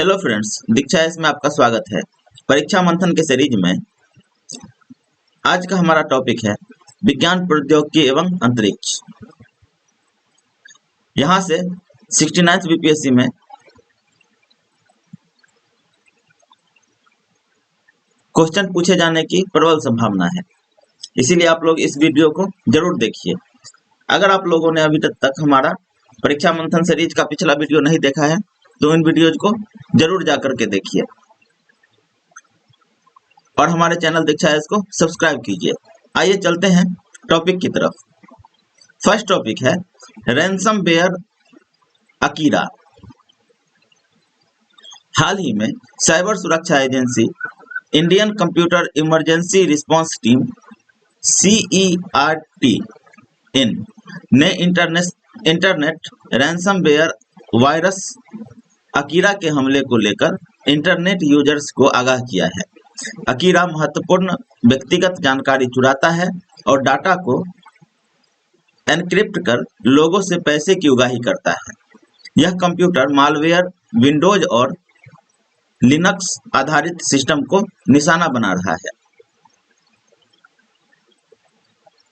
Hello friends, दीक्षा इसमें आपका स्वागत है। परीक्षा मंथन के सीरीज में आज का हमारा टॉपिक है विज्ञान प्रौद्योगिकी एवं अंतरिक्ष। यहाँ से 69th बीपीएससी में क्वेश्चन पूछे जाने की प्रबल संभावना है, इसीलिए आप लोग इस वीडियो को जरूर देखिए। अगर आप लोगों ने अभी तक हमारा परीक्षा मंथन सीरीज का पिछला वीडियो नहीं देखा है तो इन वीडियोज को जरूर जाकर के देखिए और हमारे चैनल दीक्षा को सब्सक्राइब कीजिए। आइए चलते हैं टॉपिक की तरफ। फर्स्ट टॉपिक है रैनसमवेयर अकीरा। हाल ही में साइबर सुरक्षा agency Indian computer emergency response team CERT-IN ने इंटरनेट रैनसमवेयर वायरस अकीरा के हमले को लेकर इंटरनेट यूजर्स को आगाह किया है। अकीरा महत्वपूर्ण व्यक्तिगत जानकारी चुराता है और डाटा को एन्क्रिप्ट कर लोगों से पैसे की उगाही करता है। यह कंप्यूटर मालवेयर, विंडोज और लिनक्स आधारित सिस्टम को निशाना बना रहा है।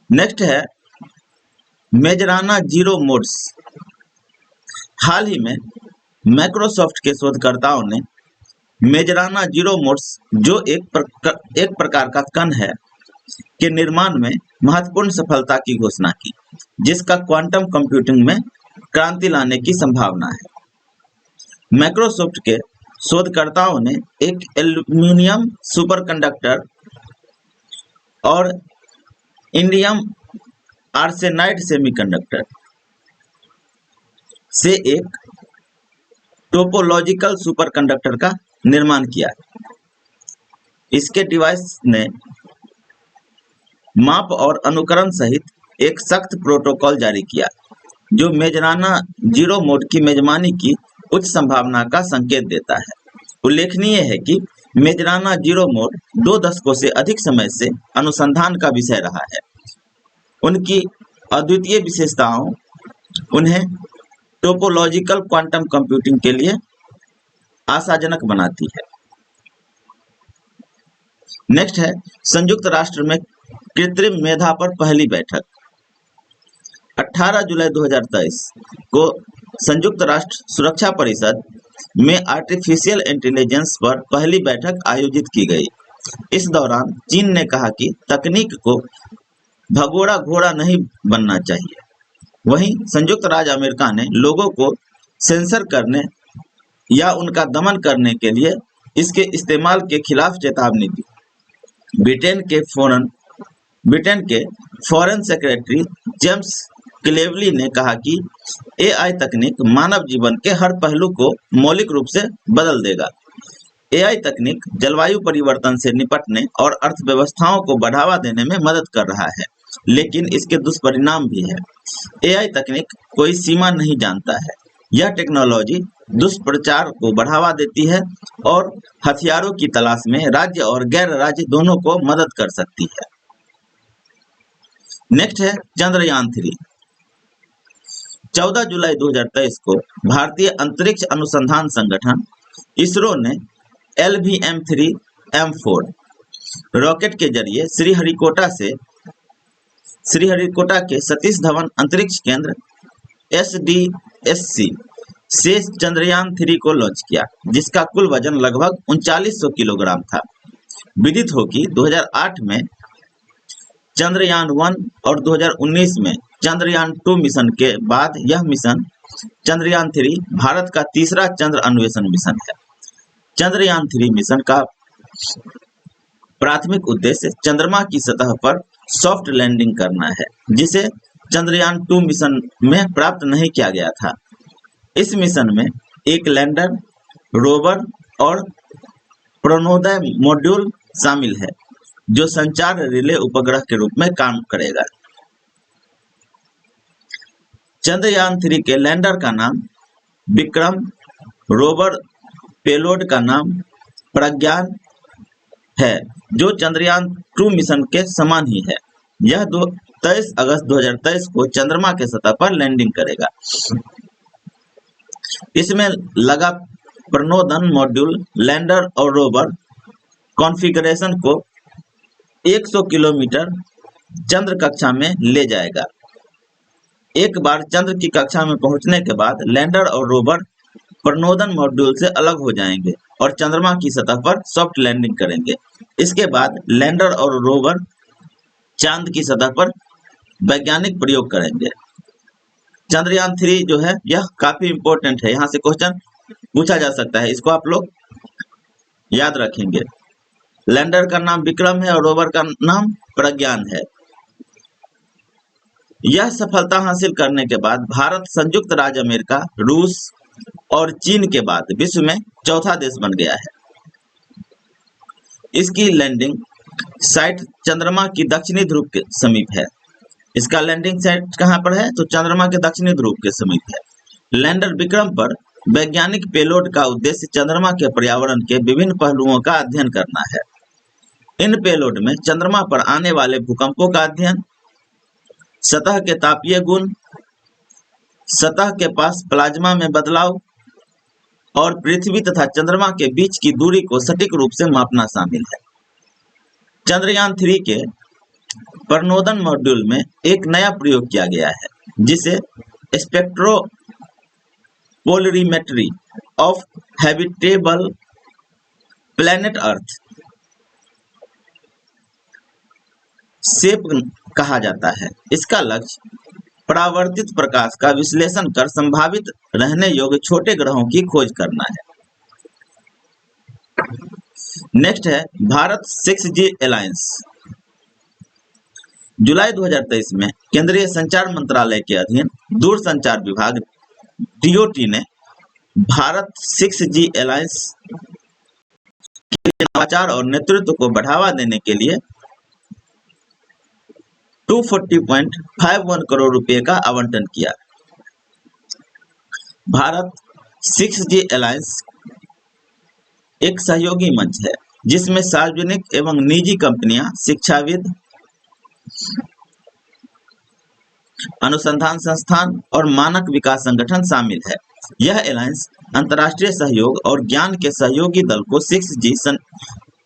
नेक्स्ट है मेजराना जीरो मोड्स। हाल ही में माइक्रोसॉफ्ट के शोधकर्ताओं ने मेजराना जीरो मोड्स, जो एक प्रकार का कण है, के निर्माण में महत्वपूर्ण सफलता की घोषणा की, जिसका क्वांटम कंप्यूटिंग में क्रांति लाने की संभावना है। माइक्रोसॉफ्ट के शोधकर्ताओं ने एक एल्यूमिनियम सुपरकंडक्टर और इंडियम आर्सेनाइड सेमीकंडक्टर से एक टोपोलॉजिकल सुपरकंडक्टर का निर्माण किया। इसके डिवाइस ने माप और अनुकरण सहित एक सख्त प्रोटोकॉल जारी किया, जो मेजराना जीरो मोड की मेजबानी की उच्च संभावना का संकेत देता है। उल्लेखनीय है कि मेजराना जीरो मोड 2 दशकों से अधिक समय से अनुसंधान का विषय रहा है। उनकी अद्वितीय विशेषताओं उन्हें टोपोलॉजिकल क्वांटम कंप्यूटिंग के लिए आशाजनक बनाती है। नेक्स्ट है संयुक्त राष्ट्र में कृत्रिम मेधा पर पहली बैठक। 18 जुलाई 2023 को संयुक्त राष्ट्र सुरक्षा परिषद में आर्टिफिशियल इंटेलिजेंस पर पहली बैठक आयोजित की गई। इस दौरान चीन ने कहा कि तकनीक को भगोड़ा घोड़ा नहीं बनना चाहिए। वहीं संयुक्त राज्य अमेरिका ने लोगों को सेंसर करने या उनका दमन करने के लिए इसके इस्तेमाल के खिलाफ चेतावनी दी। ब्रिटेन के फॉरेन सेक्रेटरी जेम्स क्लेवली ने कहा कि AI तकनीक मानव जीवन के हर पहलू को मौलिक रूप से बदल देगा। AI तकनीक जलवायु परिवर्तन से निपटने और अर्थव्यवस्थाओं को बढ़ावा देने में मदद कर रहा है, लेकिन इसके दुष्परिणाम भी है। AI तकनीक कोई सीमा नहीं जानता है। यह टेक्नोलॉजी दुष्प्रचार को बढ़ावा देती है और हथियारों की तलाश में राज्य और गैर राज्य दोनों को मदद कर सकती है। नेक्स्ट है चंद्रयान 3। 14 जुलाई 2023 को भारतीय अंतरिक्ष अनुसंधान संगठन इसरो ने LVM-3M4 रॉकेट के जरिए श्रीहरिकोटा के सतीश धवन अंतरिक्ष केंद्र SDSC से चंद्रयान 3 को लॉन्च किया, जिसका कुल वजन लगभग 3900 किलोग्राम था। विदित हो कि 2008 में चंद्रयान 1 और 2019 में चंद्रयान 2 मिशन के बाद यह मिशन चंद्रयान 3 भारत का तीसरा चंद्र अन्वेषण मिशन है। चंद्रयान 3 मिशन का प्राथमिक उद्देश्य चंद्रमा की सतह पर सॉफ्ट लैंडिंग करना है, जिसे चंद्रयान 2 मिशन में प्राप्त नहीं किया गया था। इस मिशन में एक लैंडर, रोवर और प्रणोदय मॉड्यूल शामिल है, जो संचार रिले उपग्रह के रूप में काम करेगा। चंद्रयान 3 के लैंडर का नाम विक्रम, रोवर पेलोड का नाम प्रज्ञान है, जो चंद्रयान 2 मिशन के समान ही है। यह 23 अगस्त 2023 को चंद्रमा के सतह पर लैंडिंग करेगा। इसमें लगा प्रणोदन मॉड्यूल लैंडर और रोवर कॉन्फ़िगरेशन को 100 किलोमीटर चंद्र कक्षा में ले जाएगा। एक बार चंद्र की कक्षा में पहुंचने के बाद लैंडर और रोवर प्रणोदन मॉड्यूल से अलग हो जाएंगे और चंद्रमा की सतह पर सॉफ्ट लैंडिंग करेंगे। इसके बाद लैंडर और रोवर चांद की सतह पर वैज्ञानिक प्रयोग करेंगे। चंद्रयान 3 जो है यह काफी इंपॉर्टेंट है, यहाँ से क्वेश्चन पूछा जा सकता है, इसको आप लोग याद रखेंगे। लैंडर का नाम विक्रम है और रोवर का नाम प्रज्ञान है। यह सफलता हासिल करने के बाद भारत संयुक्त राज्य अमेरिका, रूस और चीन के बाद विश्व में चौथा देश बन गया है। इसकी लैंडिंग साइट चंद्रमा की दक्षिणी ध्रुव के समीप है। इसका लैंडिंग साइट कहाँ पर है? तो चंद्रमा के दक्षिणी ध्रुव के समीप है। लैंडर विक्रम पर वैज्ञानिक पेलोड का उद्देश्य चंद्रमा के पर्यावरण के विभिन्न पहलुओं का अध्ययन करना है। इन पेलोड में चंद्रमा पर आने वाले भूकंपों का अध्ययन, सतह के तापीय गुण, सतह के पास प्लाज्मा में बदलाव और पृथ्वी तथा चंद्रमा के बीच की दूरी को सटीक रूप से मापना शामिल है। चंद्रयान 3 के प्रणोदन मॉड्यूल में एक नया प्रयोग किया गया है, जिसे spectropolarimetry of habitable planet earth सेप कहा जाता है। इसका लक्ष्य परावर्तित प्रकाश का विश्लेषण कर संभावित रहने योग्य छोटे ग्रहों की खोज करना है। नेक्स्ट है भारत 6G अलायंस। जुलाई 2023 में केंद्रीय संचार मंत्रालय के अधीन दूरसंचार विभाग DOT ने भारत 6G अलायंस के नवाचार और नेतृत्व को बढ़ावा देने के लिए 240.51 करोड़ रुपए का आवंटन किया। भारत 6G अलायंस एक सहयोगी मंच है, जिसमें सार्वजनिक एवं निजी कंपनियां, शिक्षाविद, अनुसंधान संस्थान और मानक विकास संगठन शामिल है। यह अलायंस अंतर्राष्ट्रीय सहयोग और ज्ञान के सहयोगी दल को 6G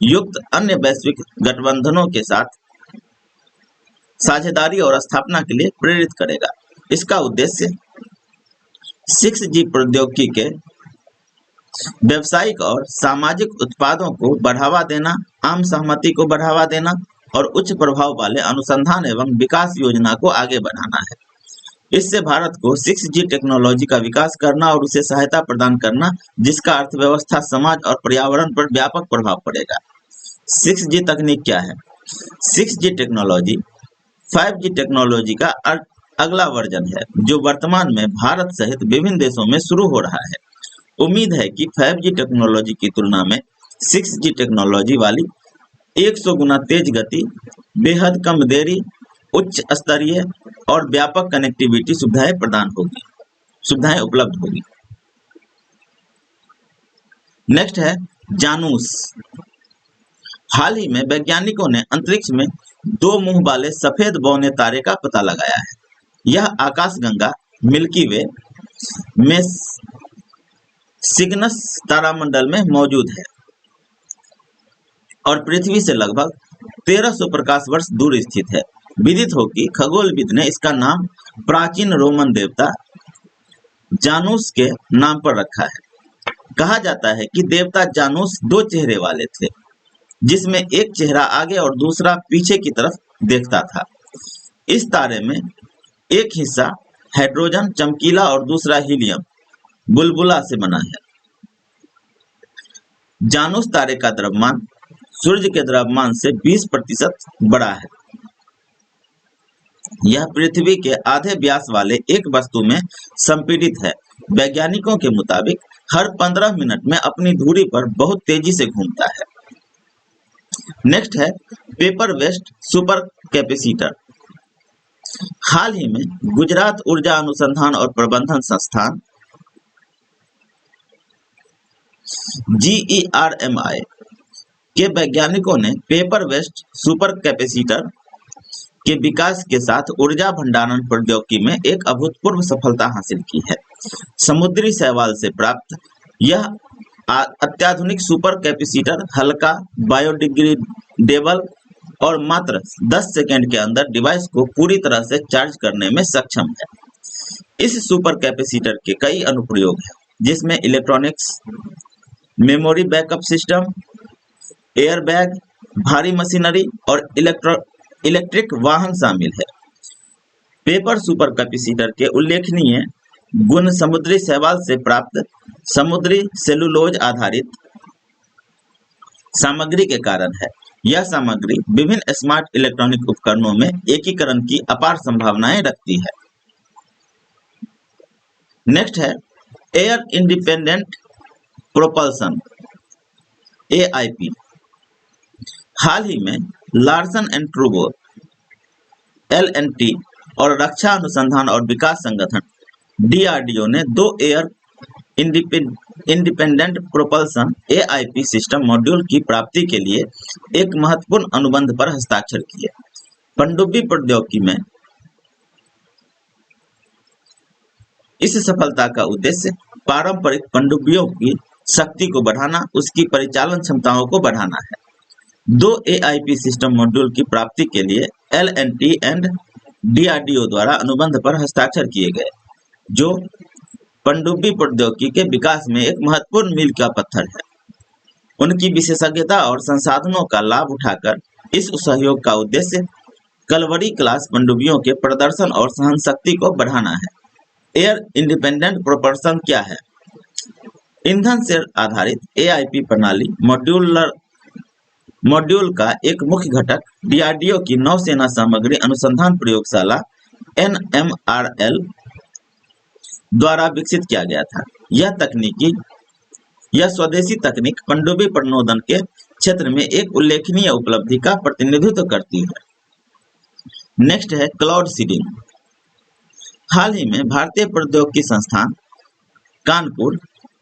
युक्त अन्य वैश्विक गठबंधनों के साथ साझेदारी और स्थापना के लिए प्रेरित करेगा। इसका उद्देश्य 6G प्रौद्योगिकी के व्यावसायिक और सामाजिक उत्पादों को बढ़ावा देना, आम सहमति को बढ़ावा देना और उच्च प्रभाव वाले अनुसंधान एवं विकास योजना को आगे बढ़ाना है। इससे भारत को 6G टेक्नोलॉजी का विकास करना और उसे सहायता प्रदान करना, जिसका अर्थव्यवस्था, समाज और पर्यावरण पर व्यापक प्रभाव पड़ेगा। 6G तकनीक क्या है? 6G टेक्नोलॉजी 5G टेक्नोलॉजी का अगला वर्जन है, जो वर्तमान में भारत सहित विभिन्न देशों में शुरू हो रहा है। उम्मीद है कि 5G टेक्नोलॉजी की तुलना में 6G टेक्नोलॉजी वाली 100 गुना तेज गति, बेहद कम देरी, उच्च स्तरीय और व्यापक कनेक्टिविटी सुविधाएं उपलब्ध होगी। नेक्स्ट है जानूस। हाल ही में वैज्ञानिकों ने अंतरिक्ष में 2 मुंह वाले सफेद बौने तारे का पता लगाया है। यह आकाशगंगा मिल्की वे में सिग्नस तारामंडल में मौजूद है और पृथ्वी से लगभग 1300 प्रकाश वर्ष दूर स्थित है। विदित हो कि खगोलविद ने इसका नाम प्राचीन रोमन देवता जानूस के नाम पर रखा है। कहा जाता है कि देवता जानूस 2 चेहरे वाले थे, जिसमें एक चेहरा आगे और दूसरा पीछे की तरफ देखता था। इस तारे में एक हिस्सा हाइड्रोजन चमकीला और दूसरा हीलियम बुलबुला से बना है। जानूस तारे का द्रव्यमान सूर्य के द्रव्यमान से 20% बड़ा है। यह पृथ्वी के आधे व्यास वाले एक वस्तु में संपीड़ित है। वैज्ञानिकों के मुताबिक हर 15 मिनट में अपनी धुरी पर बहुत तेजी से घूमता है। नेक्स्ट है पेपर वेस्ट सुपर कैपेसिटर। हाल ही में गुजरात ऊर्जा अनुसंधान और प्रबंधन संस्थान GERMI के वैज्ञानिकों ने पेपर वेस्ट सुपर कैपेसिटर के विकास के साथ ऊर्जा भंडारण प्रौद्योगिकी में एक अभूतपूर्व सफलता हासिल की है। समुद्री शैवाल से प्राप्त यह अत्याधुनिक सुपर कैपेसिटर हल्का, बायोडिग्रेडेबल और मात्र 10 सेकंड के अंदर डिवाइस को पूरी तरह से चार्ज करने में सक्षम है। इस सुपर कैपेसिटर के कई अनुप्रयोग हैं, जिसमें electronics, memory backup system, airbag, भारी मशीनरी और इलेक्ट्रिक वाहन शामिल है। पेपर सुपर कैपेसिटर के उल्लेखनीय गुण समुद्री शैवाल से प्राप्त समुद्री सेलुलोज आधारित सामग्री के कारण है। यह सामग्री विभिन्न स्मार्ट इलेक्ट्रॉनिक उपकरणों में एकीकरण की अपार संभावनाएं रखती है। नेक्स्ट है एयर इंडिपेंडेंट प्रोपल्सन, AIP। हाल ही में लार्सन एंड ट्रूबो, LNT और रक्षा अनुसंधान और विकास संगठन DRDO ने 2 air independent propulsion AIP system module की प्राप्ति के लिए एक महत्वपूर्ण अनुबंध पर हस्ताक्षर किए। पनडुब्बी प्रौद्योगिकी में इस सफलता का उद्देश्य पारंपरिक पनडुब्बियों की शक्ति को बढ़ाना, उसकी परिचालन क्षमताओं को बढ़ाना है। 2 AIP सिस्टम मॉड्यूल की प्राप्ति के लिए LNT एंड DRDO द्वारा अनुबंध पर हस्ताक्षर किए गए, जो पनडुब्बी प्रौद्योगिकी के विकास में एक महत्वपूर्ण मील का पत्थर है। उनकी विशेषज्ञता और संसाधनों का लाभ उठाकर इस सहयोग का उद्देश्य कलवरी क्लास पनडुब्बियों के प्रदर्शन और सहनशक्ति को बढ़ाना है। एयर इंडिपेंडेंट प्रोपल्सन क्या है? ईंधन से आधारित AIP प्रणाली मॉड्यूल का एक मुख्य घटक DRDO की नौसेना सामग्री अनुसंधान प्रयोगशाला NMRL द्वारा विकसित किया गया था। यह स्वदेशी तकनीक पनडुब्बी प्रणोदन के क्षेत्र में एक उल्लेखनीय उपलब्धि का प्रतिनिधित्व करती है। नेक्स्ट है क्लाउड सीडिंग। हाल ही में भारतीय प्रौद्योगिकी संस्थान कानपुर,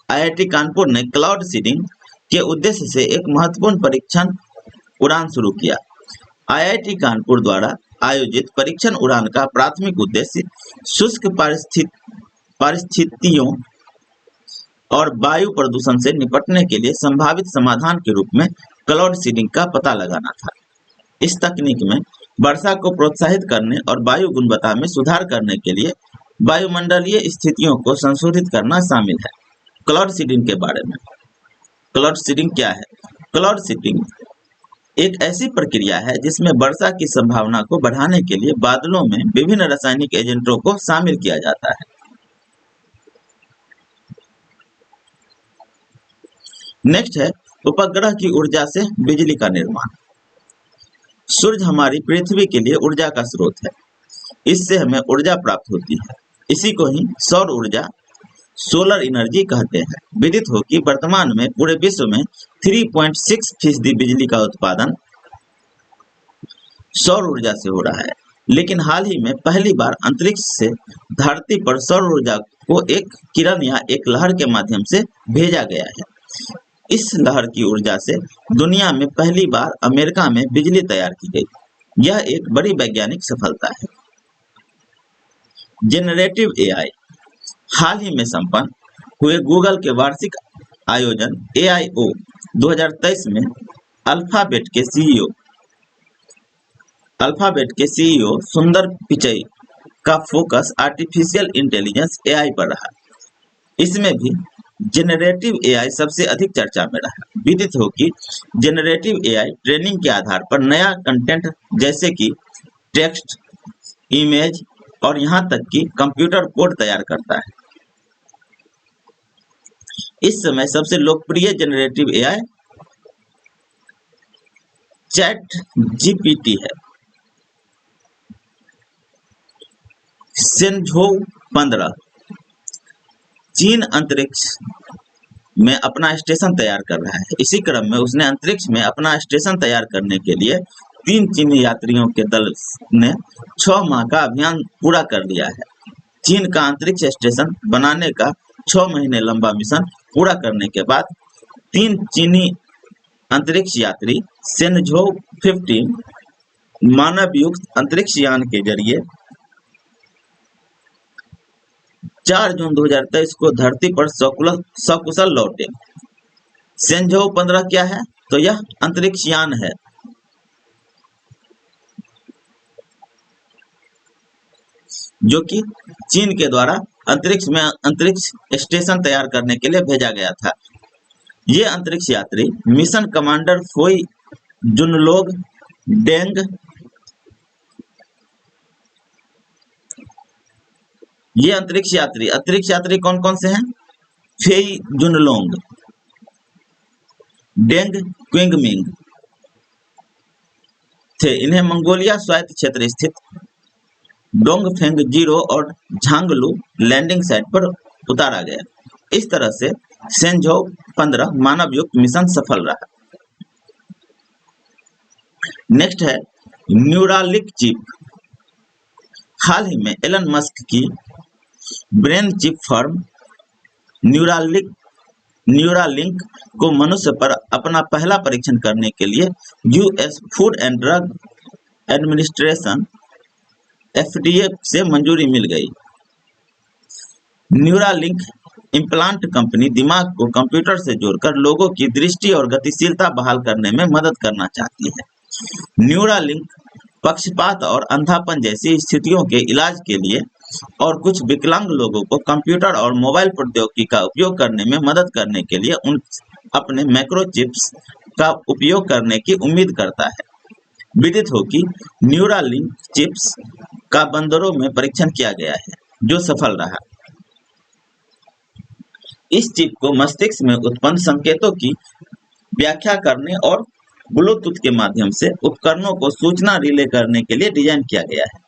IIT कानपुर ने क्लाउड सीडिंग के उद्देश्य से एक महत्वपूर्ण परीक्षण उड़ान शुरू किया। IIT कानपुर द्वारा आयोजित परीक्षण उड़ान का प्राथमिक उद्देश्य शुष्क परिस्थितियों और वायु प्रदूषण से निपटने के लिए संभावित समाधान के रूप में क्लाउड सीडिंग का पता लगाना था। इस तकनीक में वर्षा को प्रोत्साहित करने और वायु गुणवत्ता में सुधार करने के लिए वायुमंडलीय स्थितियों को संशोधित करना शामिल है। क्लाउड सीडिंग के बारे में, क्लाउड सीडिंग क्या है? क्लाउड सीडिंग एक ऐसी प्रक्रिया है जिसमें वर्षा की संभावना को बढ़ाने के लिए बादलों में विभिन्न रासायनिक एजेंटों को शामिल किया जाता है। नेक्स्ट है उपग्रह की ऊर्जा से बिजली का निर्माण। सूर्य हमारी पृथ्वी के लिए ऊर्जा का स्रोत है। इससे हमें ऊर्जा प्राप्त होती है। इसी को ही सौर ऊर्जा, सोलर एनर्जी कहते हैं। विदित हो कि वर्तमान में पूरे विश्व में 3.6% बिजली का उत्पादन सौर ऊर्जा से हो रहा है। लेकिन हाल ही में पहली बार अंतरिक्ष से धरती पर सौर ऊर्जा को एक किरण या एक लहर के माध्यम से भेजा गया है। इस लहर की ऊर्जा से दुनिया में पहली बार अमेरिका में बिजली तैयार की गई। यह एक बड़ी वैज्ञानिक सफलता है। Generative AI। हाल ही में संपन्न हुए गूगल के वार्षिक आयोजन AIO 2023 में अल्फाबेट के CEO सुंदर पिचई का फोकस आर्टिफिशियल इंटेलिजेंस AI पर रहा। इसमें भी जेनरेटिव AI सबसे अधिक चर्चा में रहा। विदित हो कि जेनरेटिव AI ट्रेनिंग के आधार पर नया कंटेंट जैसे कि टेक्स्ट, इमेज और यहाँ तक कि कंप्यूटर कोड तैयार करता है। इस समय सबसे लोकप्रिय जेनरेटिव AI ChatGPT है। शेनझोउ 15 चीन अंतरिक्ष में अपना स्टेशन तैयार कर रहा है। इसी क्रम में उसने अंतरिक्ष में अपना स्टेशन तैयार करने के लिए 3 चीनी यात्रियों के दल ने 6 माह का अभियान पूरा कर लिया है। चीन का अंतरिक्ष स्टेशन बनाने का 6 महीने लंबा मिशन पूरा करने के बाद 3 चीनी अंतरिक्ष यात्री शेनझोउ 15 मानवयुक्त अंतरिक्ष यान के जरिए 4 जून 2023 को धरती पर सकुशल लौटे। सेंझोउ 15 क्या है? तो यह अंतरिक्ष यान है जो कि चीन के द्वारा अंतरिक्ष में अंतरिक्ष स्टेशन तैयार करने के लिए भेजा गया था। ये अंतरिक्ष यात्री मिशन कमांडर फोई जुनलोंग डेंग, ये अंतरिक्ष यात्री कौन कौन से हैं? फेई जुनलोंग, डेंग क्विंगमिंग थे। इन्हें मंगोलिया स्वायत्त क्षेत्र स्थित डोंगफेंग 0 और झांगलू लैंडिंग साइट पर उतारा गया। इस तरह से सेंझोउ 15 मानव युक्त मिशन सफल रहा। नेक्स्ट है न्यूरालिंक चिप। हाल ही में एलन मस्क की ब्रेन चिप फर्म न्यूरालिंक को मनुष्य पर अपना पहला परीक्षण करने के लिए US food and drug administration FDA से मंजूरी मिल गई। न्यूरालिंक इम्प्लांट कंपनी दिमाग को कंप्यूटर से जोड़कर लोगों की दृष्टि और गतिशीलता बहाल करने में मदद करना चाहती है। न्यूरालिंक पक्षपात और अंधापन जैसी स्थितियों के इलाज के लिए और कुछ विकलांग लोगों को कंप्यूटर और मोबाइल प्रौद्योगिकी का उपयोग करने में मदद करने के लिए अपने माइक्रोचिप्स का उपयोग करने की उम्मीद करता है। विदित हो कि न्यूरालिंक चिप्स का बंदरों में परीक्षण किया गया है जो सफल रहा। इस चिप को मस्तिष्क में उत्पन्न संकेतों की व्याख्या करने और ब्लूटूथ के माध्यम से उपकरणों को सूचना रिले करने के लिए डिजाइन किया गया है।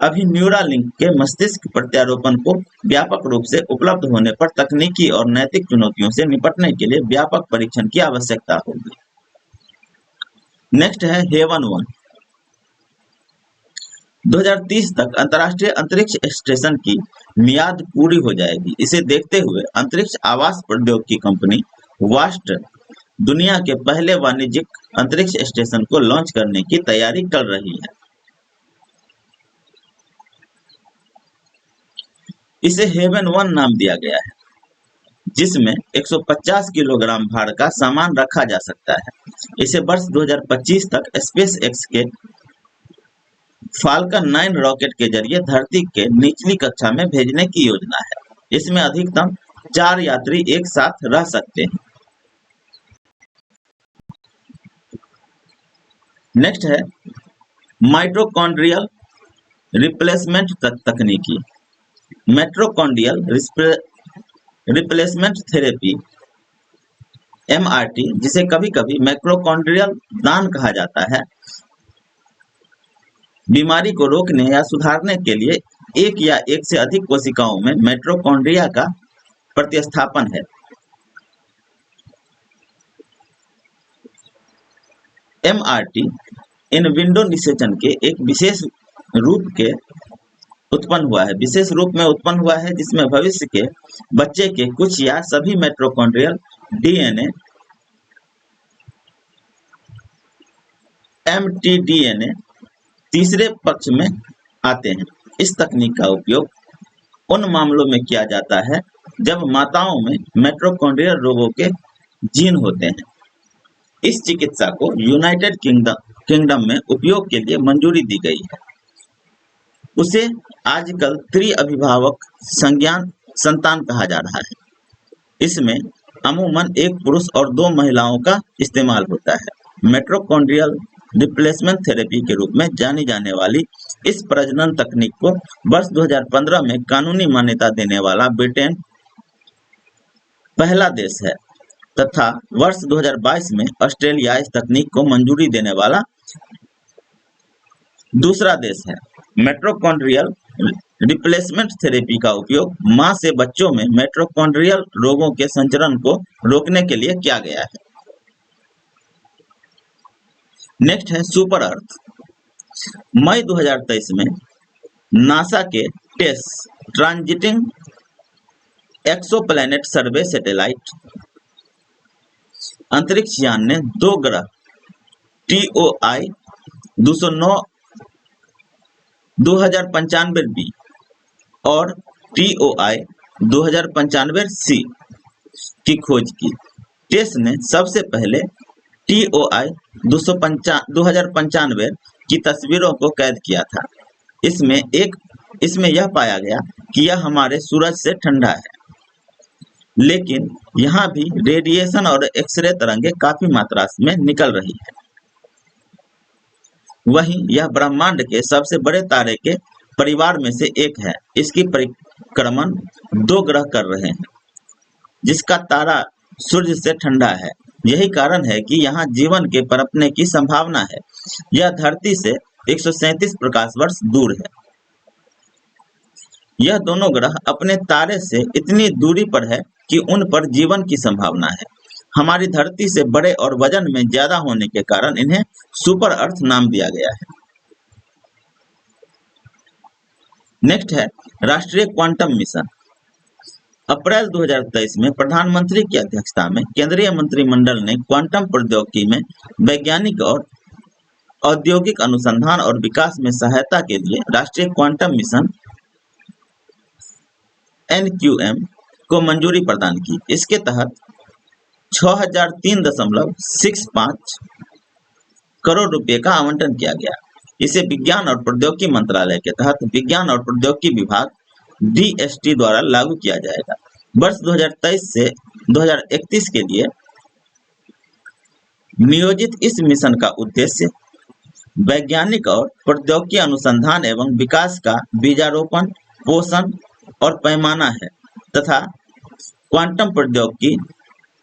अभी न्यूरालिंक के मस्तिष्क प्रत्यारोपण को व्यापक रूप से उपलब्ध होने पर तकनीकी और नैतिक चुनौतियों से निपटने के लिए व्यापक परीक्षण की आवश्यकता होगी। नेक्स्ट है हेवन 1। 2030 तक अंतर्राष्ट्रीय अंतरिक्ष स्टेशन की मियाद पूरी हो जाएगी। इसे देखते हुए अंतरिक्ष आवास प्रौद्योगिकी कंपनी वास्ट दुनिया के पहले वाणिज्यिक अंतरिक्ष स्टेशन को लॉन्च करने की तैयारी कर रही है। इसे हेवन 1 नाम दिया गया है, जिसमें 150 किलोग्राम भार का सामान रखा जा सकता है। इसे वर्ष 2025 तक स्पेस एक्स के फाल्कन 9 रॉकेट के जरिए धरती के निचली कक्षा में भेजने की योजना है। इसमें अधिकतम 4 यात्री एक साथ रह सकते हैं। नेक्स्ट है माइटोकॉन्ड्रियल रिप्लेसमेंट तकनीकी। माइटोकॉन्ड्रियल रिप्लेसमेंट थेरेपी MRT, जिसे कभी कभी माइटोकॉन्ड्रियल दान कहा जाता है, बीमारी को रोकने या सुधारने के लिए एक या एक से अधिक कोशिकाओं में माइटोकॉन्ड्रिया का प्रतिस्थापन है। MRT इन विंडो निषेचन के एक विशेष रूप में उत्पन्न हुआ है जिसमें भविष्य के बच्चे के कुछ या सभी माइटोकॉन्ड्रियल DNA mtDNA तीसरे पक्ष में आते हैं। इस तकनीक का उपयोग उन मामलों में किया जाता है जब माताओं में माइटोकॉन्ड्रियल रोगों के जीन होते हैं। इस चिकित्सा को यूनाइटेड किंगडम में उपयोग के लिए मंजूरी दी गई है। उसे आजकल त्रि-अभिभावक संतान कहा जा रहा है। इसमें अमूमन एक पुरुष और 2 महिलाओं का इस्तेमाल होता है। माइटोकॉन्ड्रियल रिप्लेसमेंट थेरेपी के रूप में जानी जाने वाली इस प्रजनन तकनीक को वर्ष 2015 में कानूनी मान्यता देने वाला ब्रिटेन पहला देश है तथा वर्ष 2022 में ऑस्ट्रेलिया इस तकनीक को मंजूरी देने वाला दूसरा देश है। माइटोकॉन्ड्रियल रिप्लेसमेंट थेरेपी का उपयोग मां से बच्चों में माइटोकॉन्ड्रियल रोगों के संचरण को रोकने के लिए किया गया है। नेक्स्ट है सुपर अर्थ। मई 2023 में नासा के टेस ट्रांजिटिंग एक्सोप्लैनेट सर्वे सैटेलाइट अंतरिक्ष यान ने 2 ग्रह TOI 209 2095b और TOI 2095c की खोज की। टेस ने सबसे पहले TOI 2095 की तस्वीरों को कैद किया था। इसमें यह पाया गया कि यह हमारे सूरज से ठंडा है, लेकिन यहाँ भी रेडिएशन और एक्सरे तरंगें काफी मात्रा में निकल रही है। वहीं यह ब्रह्मांड के सबसे बड़े तारे के परिवार में से एक है। इसकी परिक्रमण 2 ग्रह कर रहे हैं, जिसका तारा सूर्य से ठंडा है। यही कारण है कि यहाँ जीवन के पनपने की संभावना है। यह धरती से 137 प्रकाश वर्ष दूर है। यह दोनों ग्रह अपने तारे से इतनी दूरी पर है कि उन पर जीवन की संभावना है। हमारी धरती से बड़े और वजन में ज्यादा होने के कारण इन्हें सुपर अर्थ नाम दिया गया है। नेक्स्ट है राष्ट्रीय क्वांटम मिशन। अप्रैल 2023 में प्रधानमंत्री की अध्यक्षता में केंद्रीय मंत्रिमंडल ने क्वांटम प्रौद्योगिकी में वैज्ञानिक और औद्योगिक अनुसंधान और विकास में सहायता के लिए राष्ट्रीय क्वांटम मिशन NQM को मंजूरी प्रदान की। इसके तहत 6003.65 करोड़ रुपए का आवंटन किया गया। इसे विज्ञान और प्रौद्योगिकी मंत्रालय के तहत विज्ञान और प्रौद्योगिकी विभाग DST द्वारा लागू किया जाएगा। वर्ष 2023 से 2031 के लिए नियोजित इस मिशन का उद्देश्य वैज्ञानिक और प्रौद्योगिकी अनुसंधान एवं विकास का बीजारोपण, पोषण और पैमाना है तथा क्वांटम प्रौद्योगिकी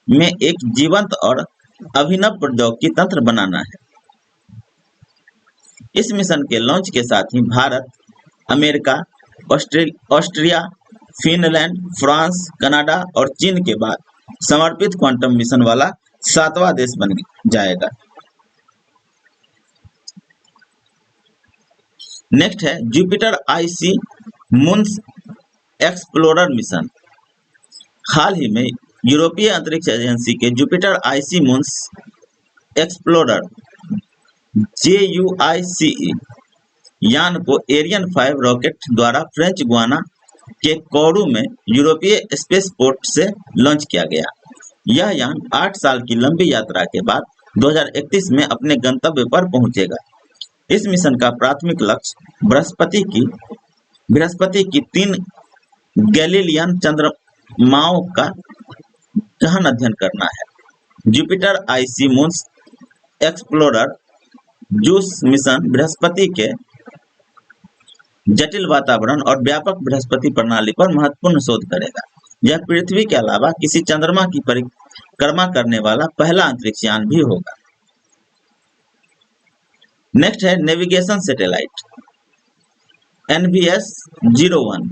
में एक जीवंत और अभिनव प्रौद्योगिकी तंत्र बनाना है। इस मिशन के लॉन्च के साथ ही Bharat, America, Austria, Finland, France, Canada और चीन के बाद समर्पित क्वांटम मिशन वाला 7वां देश बन जाएगा। नेक्स्ट है Jupiter IC moons explorer mission. हाल ही में यूरोपीय अंतरिक्ष एजेंसी के Jupiter IC moons explorer JUICE यान को एरियन 5 रॉकेट द्वारा फ्रेंच गुयाना के कोरू में यूरोपीय स्पेसपोर्ट से लॉन्च किया गया। यह यान 8 साल की लंबी यात्रा के बाद 2031 में अपने गंतव्य पर पहुंचेगा। इस मिशन का प्राथमिक लक्ष्य बृहस्पति की 3 गैलीलियन चंद्रमाओं का गहन अध्ययन करना है। Jupiter IC moons explorer JUICE mission Brihaspati के जटिल वातावरण और व्यापक बृहस्पति प्रणाली पर महत्वपूर्ण शोध करेगा। यह पृथ्वी के अलावा किसी चंद्रमा की परिक्रमा करने वाला पहला अंतरिक्ष यान भी होगा। नेक्स्ट है नेविगेशन सैटेलाइट NVS-01।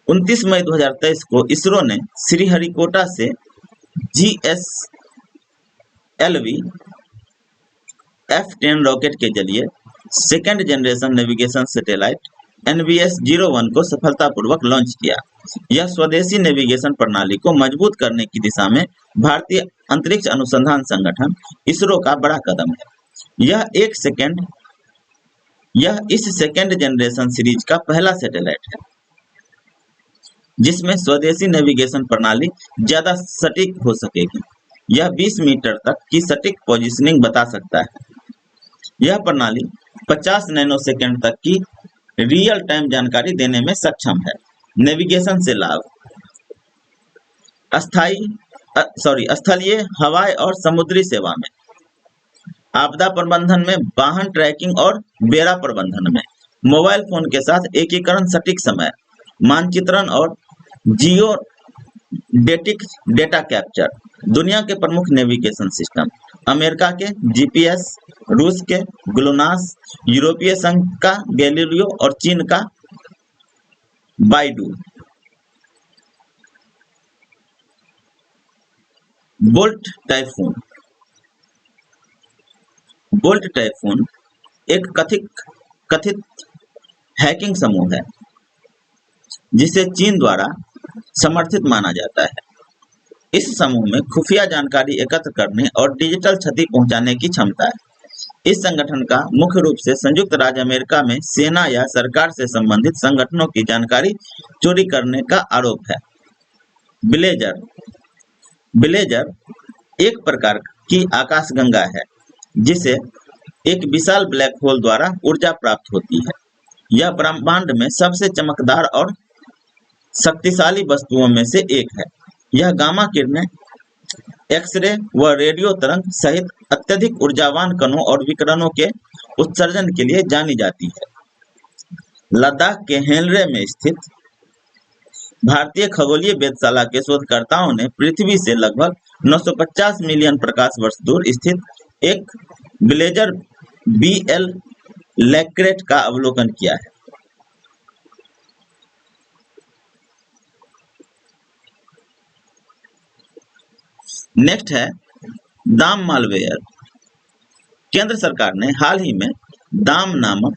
29 मई 2023 को इसरो ने श्रीहरिकोटा से GSLV F-10 रॉकेट के जरिए second generation navigation satellite NVS-01 को सफलतापूर्वक लॉन्च किया। यह स्वदेशी नेविगेशन प्रणाली को मजबूत करने की दिशा में भारतीय अंतरिक्ष अनुसंधान संगठन इसरो का बड़ा कदम है। यह इस सेकेंड जनरेशन सीरीज का पहला सैटेलाइट है जिसमें स्वदेशी नेविगेशन प्रणाली ज्यादा सटीक हो सकेगी। यह 20 मीटर तक की सटीक पोजीशनिंग बता सकता है। यह प्रणाली 50 नैनोसेकंड तक की रियल टाइम जानकारी देने में सक्षम है। नेविगेशन से लाभ: स्थलीय, हवाई और समुद्री सेवा में, आपदा प्रबंधन में, वाहन ट्रैकिंग और बेड़ा प्रबंधन में, मोबाइल फोन के साथ एकीकरण, सटीक समय मानचित्रण और जियोडेटिक डेटा कैप्चर। दुनिया के प्रमुख नेविगेशन सिस्टम: अमेरिका के GPS, रूस के ग्लोनास, यूरोपीय संघ का गैलीलियो और चीन का बाइडू। बोल्ट टाइफून एक कथित हैकिंग समूह है जिसे चीन द्वारा समर्थित माना जाता है। इस समूह में खुफिया जानकारी एकत्र करने और डिजिटल क्षति पहुंचाने की क्षमता है। इस संगठन का मुख्य रूप से संयुक्त राज्य अमेरिका में सेना या सरकार से संबंधित संगठनों की जानकारी चोरी करने का आरोप है। ब्लेजर एक प्रकार की आकाशगंगा है जिसे एक विशाल ब्लैक होल द्वारा ऊर्जा प्राप्त होती है। यह ब्रह्मांड में सबसे चमकदार और शक्तिशाली वस्तुओं में से एक है। यह गामा किरणें, एक्स-रे व रेडियो तरंग सहित अत्यधिक ऊर्जावान कणों और विकिरणों के उत्सर्जन के लिए जानी जाती है। लद्दाख के हेनरे में स्थित भारतीय खगोलीय वेधशाला के शोधकर्ताओं ने पृथ्वी से लगभग 950 मिलियन प्रकाश वर्ष दूर स्थित एक ब्लेजर बीएल लैक्रेट का अवलोकन किया है। नेक्स्ट है दाम मालवेयर। केंद्र सरकार ने हाल ही में दाम नामक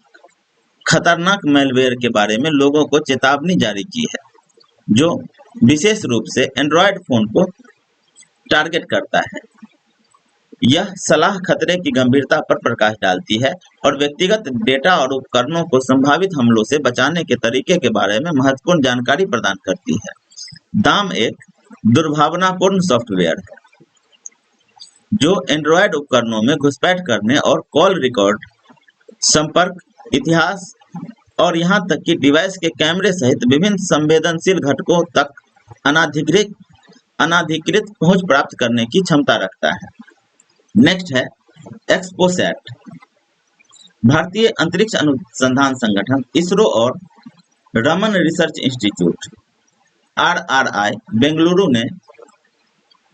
खतरनाक मैलवेयर के बारे में लोगों को चेतावनी जारी की है, जो विशेष रूप से एंड्रॉयड फोन को टारगेट करता है। यह सलाह खतरे की गंभीरता पर प्रकाश डालती है और व्यक्तिगत डेटा और उपकरणों को संभावित हमलों से बचाने के तरीके के बारे में महत्वपूर्ण जानकारी प्रदान करती है। दाम एक दुर्भावनापूर्ण सॉफ्टवेयर है जो एंड्रॉयड उपकरणों में घुसपैठ करने और कॉल रिकॉर्ड, संपर्क इतिहास और यहां तक कि डिवाइस के कैमरे सहित विभिन्न संवेदनशील घटकों तक अनाधिकृत पहुंच प्राप्त करने की क्षमता रखता है। नेक्स्ट है एक्सपोसैट। भारतीय अंतरिक्ष अनुसंधान संगठन इसरो और Raman research institute RRI Bengaluru ने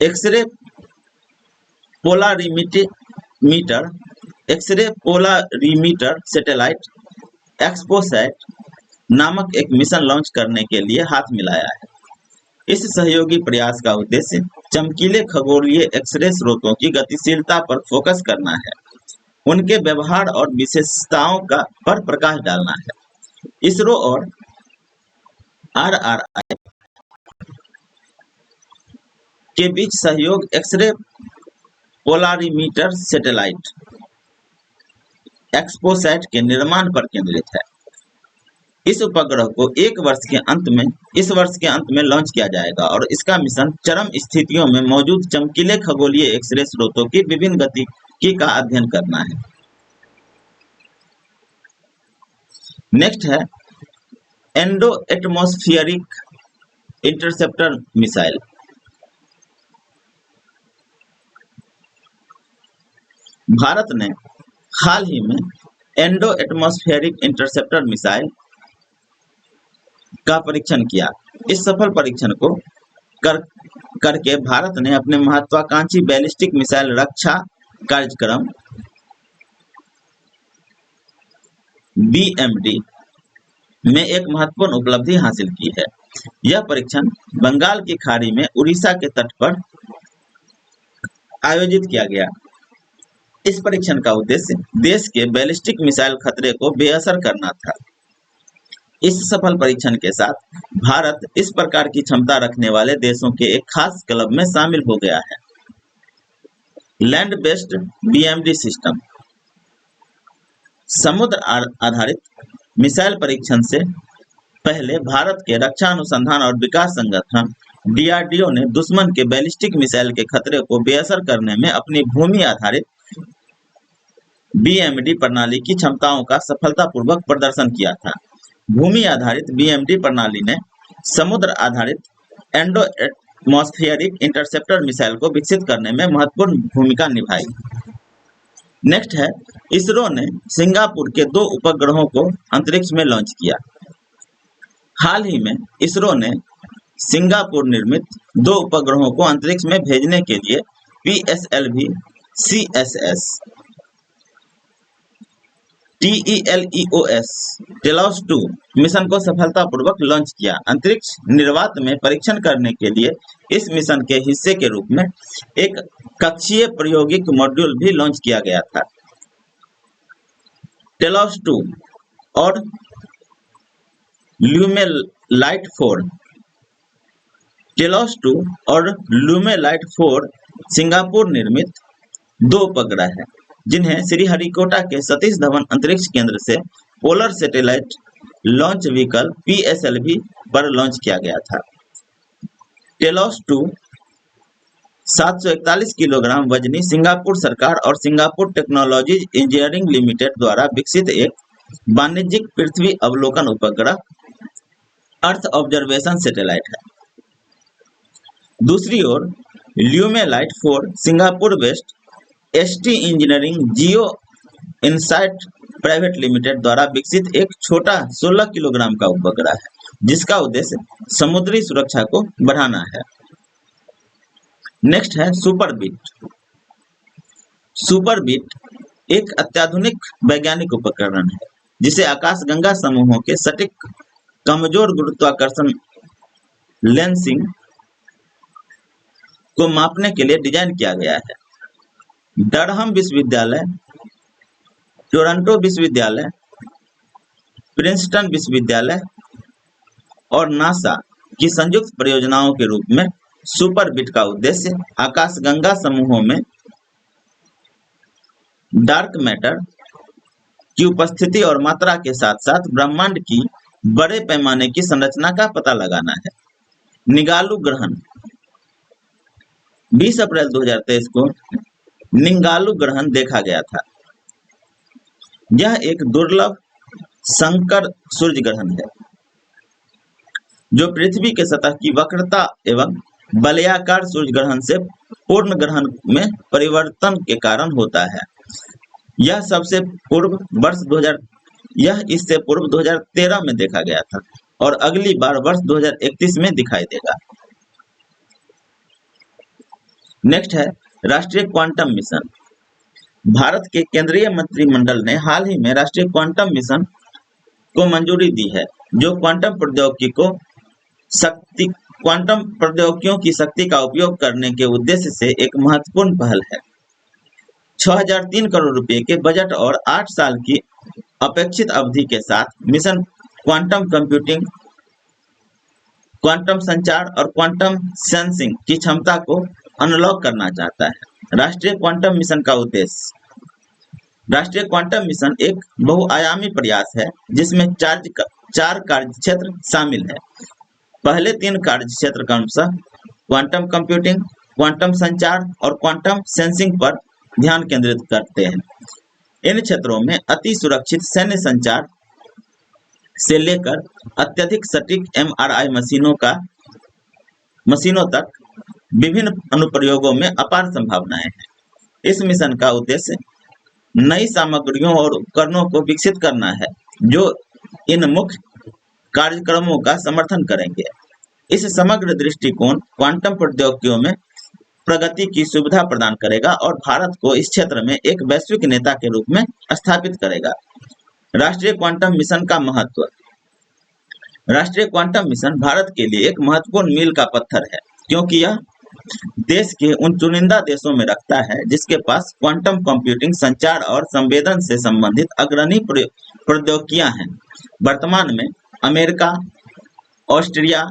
एक्सरे पोलारीमीटर सैटेलाइट एक्सपोसैट नामक एक मिशन लॉन्च करने के लिए हाथ मिलाया है। इस सहयोगी प्रयास का उद्देश्य चमकीले खगोलीय एक्सरे स्रोतों की गतिशीलता पर फोकस करना है, उनके व्यवहार और विशेषताओं पर प्रकाश डालना है। इसरो और RRI के बीच सहयोग एक्सरे पोलारीमीटर सैटेलाइट एक्सपोसैट के निर्माण पर केंद्रित है। इस उपग्रह को इस वर्ष के अंत में लॉन्च किया जाएगा और इसका मिशन चरम स्थितियों में मौजूद चमकीले खगोलीय एक्सरे स्रोतों की विभिन्न गतिकी का अध्ययन करना है। नेक्स्ट है endo atmospheric interceptor missile. Bharat ने हाल ही में एंडो एटमॉस्फेरिक इंटरसेप्टर मिसाइल का परीक्षण किया। इस सफल परीक्षण को करके भारत ने अपने महत्वाकांक्षी बैलिस्टिक मिसाइल रक्षा कार्यक्रम BMD में एक महत्वपूर्ण उपलब्धि हासिल की है। यह परीक्षण बंगाल की खाड़ी में उड़ीसा के तट पर आयोजित किया गया। इस परीक्षण का उद्देश्य देश के बैलिस्टिक मिसाइल खतरे को बेअसर करना था। इस सफल परीक्षण के साथ भारत इस प्रकार की क्षमता रखने वाले देशों के एक खास क्लब में शामिल हो गया है। Land based BMD system. समुद्र आधारित मिसाइल परीक्षण से पहले भारत के रक्षा अनुसंधान और विकास संगठन DRDO ने दुश्मन के बैलिस्टिक मिसाइल के खतरे को बेअसर करने में अपनी भूमि आधारित BMD प्रणाली की क्षमताओं का सफलतापूर्वक प्रदर्शन किया था। भूमि आधारित BMD प्रणाली ने समुद्र आधारित एंडो एटमॉस्फेरिक इंटरसेप्टर मिसाइल को विकसित करने में महत्वपूर्ण भूमिका निभाई। नेक्स्ट है इसरो ने सिंगापुर के 2 उपग्रहों को अंतरिक्ष में लॉन्च किया। हाल ही में इसरो ने सिंगापुर निर्मित 2 उपग्रहों को अंतरिक्ष में भेजने के लिए PSLV CSS टेलॉस 2 मिशन को सफलतापूर्वक लॉन्च किया। अंतरिक्ष निर्वात में परीक्षण करने के लिए इस मिशन के हिस्से के रूप में एक कक्षीय प्रायोगिक मॉड्यूल भी लॉन्च किया गया था। टेलॉस 2 और ल्यूमेलाइट 4 टेलॉस 2 और ल्यूमेलाइट 4 सिंगापुर निर्मित 2 उपग्रह हैं, जिन्हें श्रीहरिकोटा के सतीश धवन अंतरिक्ष केंद्र से polar satellite launch vehicle PSLV पर लॉन्च किया गया था। टेलॉस 2 741 किलोग्राम वजनी सिंगापुर सरकार और सिंगापुर टेक्नोलॉजीज इंजीनियरिंग लिमिटेड द्वारा विकसित एक वाणिज्यिक पृथ्वी अवलोकन उपग्रह अर्थ ऑब्जर्वेशन सैटेलाइट है। दूसरी ओर ल्यूमेलाइट 4 सिंगापुर वेस्ट एसटी इंजीनियरिंग जियो इनसाइट प्राइवेट लिमिटेड द्वारा विकसित एक छोटा 16 किलोग्राम का उपग्रह है, जिसका उद्देश्य समुद्री सुरक्षा को बढ़ाना है। नेक्स्ट है सुपरबिट। सुपरबिट एक अत्याधुनिक वैज्ञानिक उपकरण है जिसे आकाशगंगा समूहों के सटीक कमजोर गुरुत्वाकर्षण लेंसिंग को मापने के लिए डिजाइन किया गया है। डरहम विश्वविद्यालय, टोरंटो विश्वविद्यालय, प्रिंसटन विश्वविद्यालय और नासा की संयुक्त परियोजनाओं के रूप में सुपरबिट का उद्देश्य आकाशगंगा समूहों में डार्क मैटर की उपस्थिति और मात्रा के साथ साथ ब्रह्मांड की बड़े पैमाने की संरचना का पता लगाना है। निगालू ग्रहण 20 अप्रैल 2023 को निगालू ग्रहण देखा गया था। यह एक दुर्लभ संकर सूर्य ग्रहण है जो पृथ्वी के सतह की वक्रता एवं वलयाकार सूर्य ग्रहण से पूर्ण ग्रहण में परिवर्तन के कारण होता है। यह इससे पूर्व 2013 में देखा गया था और अगली बार वर्ष 2031 में दिखाई देगा। नेक्स्ट है राष्ट्रीय क्वांटम मिशन। भारत के केंद्रीय मंत्रिमंडल ने हाल ही में राष्ट्रीय क्वांटम मिशन को मंजूरी दी है, जो क्वांटम प्रौद्योगिकियों की शक्ति का उपयोग करने के उद्देश्य से एक महत्वपूर्ण पहल है। 6003 करोड़ रुपए के बजट और 8 साल की अपेक्षित अवधि के साथ मिशन क्वांटम कंप्यूटिंग, क्वांटम संचार और क्वांटम सेंसिंग की क्षमता को अनलॉक करना चाहता है। राष्ट्रीय क्वांटम मिशन एक बहुआयामी प्रयास है जिसमें 4 कार्यक्षेत्र शामिल है। पहले 3 कार्यक्षेत्र क्रमशः क्वांटम कंप्यूटिंग, क्वांटम संचार और क्वांटम सेंसिंग पर ध्यान केंद्रित करते हैं। इन क्षेत्रों में अति सुरक्षित सैन्य संचार से लेकर अत्यधिक सटीक एमआरआई मशीनों तक विभिन्न अनुप्रयोगों में अपार संभावनाएं हैं। इस मिशन का उद्देश्य नई सामग्रियों और उपकरणों को विकसित करना है जो इन मुख्य कार्यक्रमों का समर्थन करेंगे। इस समग्र दृष्टिकोण क्वांटम प्रौद्योगिकियों में प्रगति की सुविधा प्रदान करेगा और भारत को इस क्षेत्र में एक वैश्विक नेता के रूप में स्थापित करेगा। राष्ट्रीय क्वांटम मिशन का महत्व। राष्ट्रीय क्वांटम मिशन भारत के लिए एक महत्वपूर्ण मील का पत्थर है, क्योंकि यह देश के उन चुनिंदा देशों में रखता है जिसके पास क्वांटम कंप्यूटिंग, संचार और संवेदन से संबंधित अग्रणी प्रौद्योगिकियां हैं। वर्तमान में America, Austria,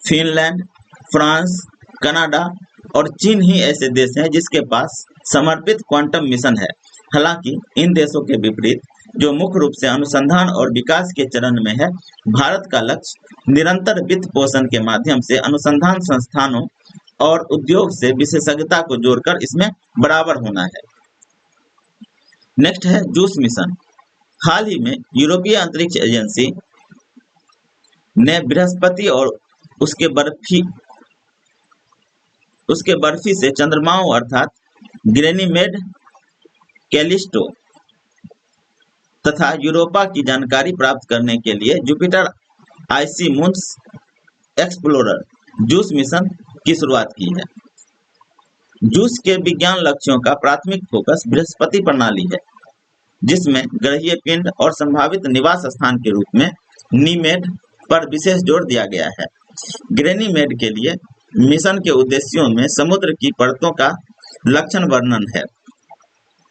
Finland, France, Canada और चीन ही ऐसे देश हैं जिसके पास समर्पित क्वांटम मिशन है। हालांकि इन देशों के विपरीत, जो मुख्य रूप से अनुसंधान और विकास के चरण में है, भारत का लक्ष्य निरंतर वित्त पोषण के माध्यम से अनुसंधान संस्थानों और उद्योग से विशेषज्ञता को जोड़कर इसमें बराबर होना है। नेक्स्ट है जूस मिशन। हाल ही में यूरोपीय अंतरिक्ष एजेंसी ने बृहस्पति और उसके बर्फी से चंद्रमाओं अर्थात ग्रेनीमेड, कैलिस्टो तथा यूरोपा की जानकारी प्राप्त करने के लिए Jupiter IC moons explorer juice mission की शुरुआत की है। जूस के विज्ञान लक्ष्यों का प्राथमिक फोकस बृहस्पति प्रणाली है, जिसमें ग्रहीय पिंड और संभावित निवास स्थान के रूप में नीमेड पर विशेष जोर दिया गया है। ग्रेनीमेड के लिए मिशन के उद्देश्यों में समुद्र की परतों का लक्षण वर्णन है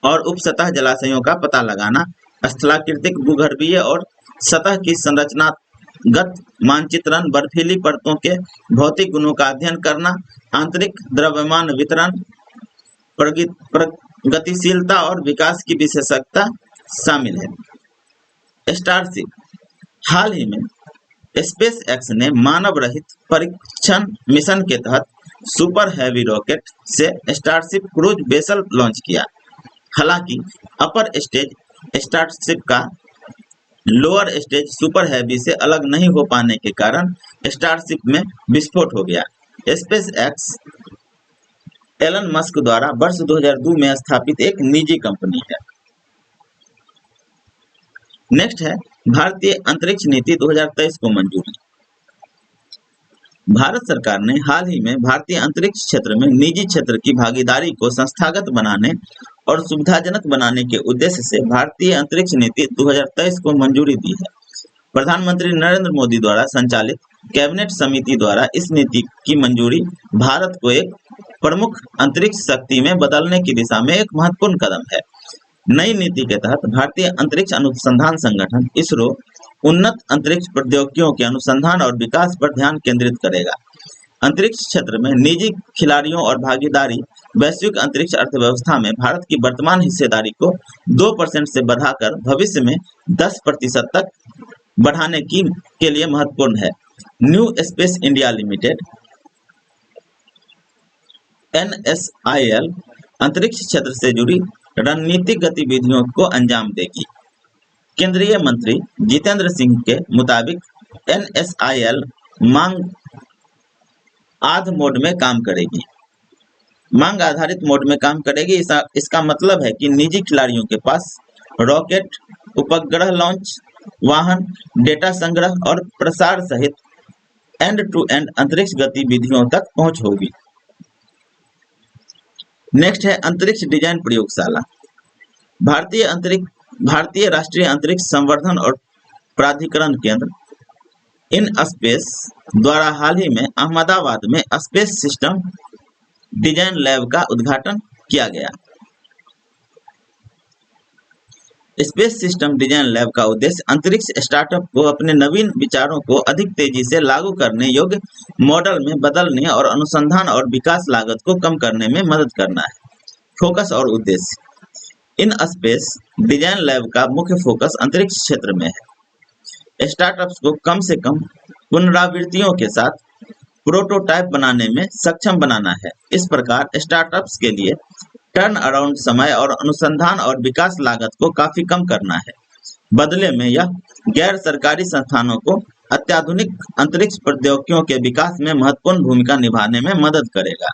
और उपसतह जलाशयों का पता लगाना, स्थलाकृतिक, भूगर्भीय और सतह की संरचनागत मानचित्रण, बर्फीली परतों के भौतिक गुणों का अध्ययन करना, आंतरिक द्रव्यमान वितरण, गतिशीलता और विकास की विशेषज्ञता शामिल है। स्टारशिप। हाल ही में स्पेस एक्स ने मानव रहित परीक्षण मिशन के तहत सुपर हैवी रॉकेट से स्टारशिप क्रूज वेसल लॉन्च किया। हालांकि अपर स्टेज स्टारशिप का लोअर स्टेज सुपर हैवी से अलग नहीं हो पाने के कारण स्टारशिप में विस्फोट हो गया। स्पेस एक्स एलन मस्क द्वारा वर्ष 2002 में स्थापित एक निजी कंपनी है। नेक्स्ट है भारतीय अंतरिक्ष नीति 2023 को मंजूरी। भारत सरकार ने हाल ही में भारतीय अंतरिक्ष क्षेत्र में निजी क्षेत्र की भागीदारी को संस्थागत बनाने और सुविधाजनक बनाने के उद्देश्य से भारतीय अंतरिक्ष नीति 2023 को मंजूरी दी है। प्रधानमंत्री नरेंद्र मोदी द्वारा संचालित कैबिनेट समिति द्वारा इस नीति की मंजूरी भारत को एक प्रमुख अंतरिक्ष शक्ति में बदलने की दिशा में एक महत्वपूर्ण कदम है। नई नीति के तहत भारतीय अंतरिक्ष अनुसंधान संगठन इसरो उन्नत अंतरिक्ष प्रौद्योगिकियों के अनुसंधान और विकास पर ध्यान केंद्रित करेगा। अंतरिक्ष क्षेत्र में निजी खिलाड़ियों और भागीदारी वैश्विक अंतरिक्ष अर्थव्यवस्था में भारत की वर्तमान हिस्सेदारी को 2% से बढ़ाकर भविष्य में 10% तक बढ़ाने के लिए महत्वपूर्ण है। New space India limited NSIL अंतरिक्ष क्षेत्र से जुड़ी रणनीतिक गतिविधियों को अंजाम देगी। केंद्रीय मंत्री जितेंद्र सिंह के मुताबिक NSIL मांग आध मोड में काम करेगी। मांग आधारित मोड में काम करेगी। इसका मतलब है कि निजी खिलाड़ियों के पास रॉकेट, उपग्रह लॉन्च, वाहन, डेटा संग्रह और प्रसार सहित एंड टू एंड अंतरिक्ष गतिविधियों तक पहुंच होगी। नेक्स्ट है अंतरिक्ष डिजाइन प्रयोगशाला। भारतीय राष्ट्रीय अंतरिक्ष संवर्धन और प्राधिकरण केंद्र इन स्पेस द्वारा हाल ही में अहमदाबाद में स्पेस सिस्टम डिजाइन लैब का उद्घाटन किया गया। स्पेस सिस्टम डिजाइन लैब का उद्देश्य अंतरिक्ष स्टार्टअप को अपने नवीन विचारों को अधिक तेजी से लागू करने योग्य मॉडल में बदलने और अनुसंधान और विकास लागत को कम करने में मदद करना है। फोकस और उद्देश्य। इन स्पेस डिजाइन लैब का मुख्य फोकस अंतरिक्ष क्षेत्र में है। स्टार्टअप्स को कम से कम पुनरावृत्तियों के साथ प्रोटोटाइप बनाने में सक्षम बनाना है। इस प्रकार स्टार्टअप्स के लिए टर्न अराउंड समय और अनुसंधान और विकास लागत को काफी कम करना है। बदले में यह गैर सरकारी संस्थानों को अत्याधुनिक अंतरिक्ष प्रौद्योगिकियों के विकास में महत्वपूर्ण भूमिका निभाने में मदद करेगा।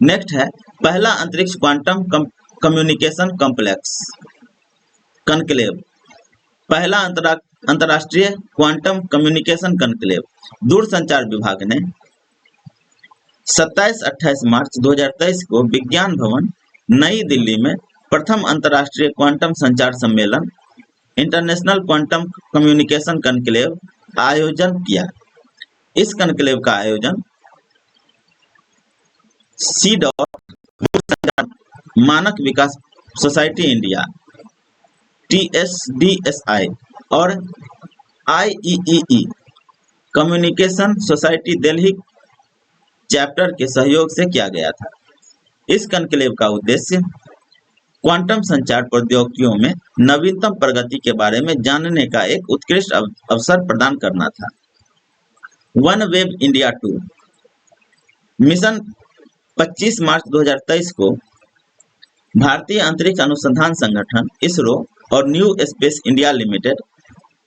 नेक्स्ट है पहला अंतरिक्ष क्वांटम कम्युनिकेशन कॉम्प्लेक्स कॉन्क्लेव। पहला अंतरराष्ट्रीय क्वांटम कम्युनिकेशन कॉन्क्लेव दूरसंचार विभाग ने 27-28 मार्च 2023 को विज्ञान भवन नई दिल्ली में प्रथम अंतरराष्ट्रीय क्वांटम संचार सम्मेलन इंटरनेशनल क्वांटम कम्युनिकेशन कॉन्क्लेव आयोजन किया। इस कॉन्क्लेव का आयोजन दूरसंचार मानक विकास सोसाइटी इंडिया TSDSI और IEEE communication society Delhi chapter के सहयोग से किया गया था। इस कॉन्क्लेव का उद्देश्य क्वांटम संचार प्रौद्योगिकियों में नवीनतम प्रगति के बारे में जानने का एक उत्कृष्ट अवसर प्रदान करना था। वन वेब इंडिया 2 मिशन 25 मार्च 2023 को भारतीय अंतरिक्ष अनुसंधान संगठन इसरो और new space India limited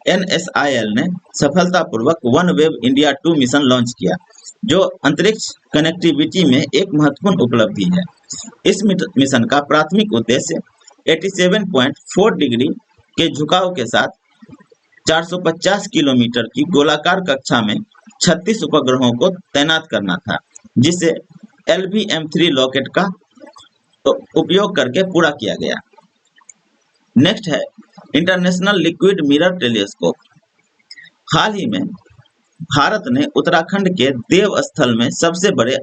NSIL ने सफलतापूर्वक one web India 2 mission launch किया, जो अंतरिक्ष कनेक्टिविटी में एक महत्वपूर्ण उपलब्धि है। इस मिशन का प्राथमिक उद्देश्य 87.4 डिग्री के झुकाव के साथ 450 किलोमीटर की गोलाकार कक्षा में 36 उपग्रहों को तैनात करना था, जिसे LVM-3 रॉकेट का उपयोग करके पूरा किया गया। नेक्स्ट है इंटरनेशनल लिक्विड मिरर टेलीस्कोप। हाल ही में भारत ने उत्तराखंड के देव स्थल में सबसे बड़े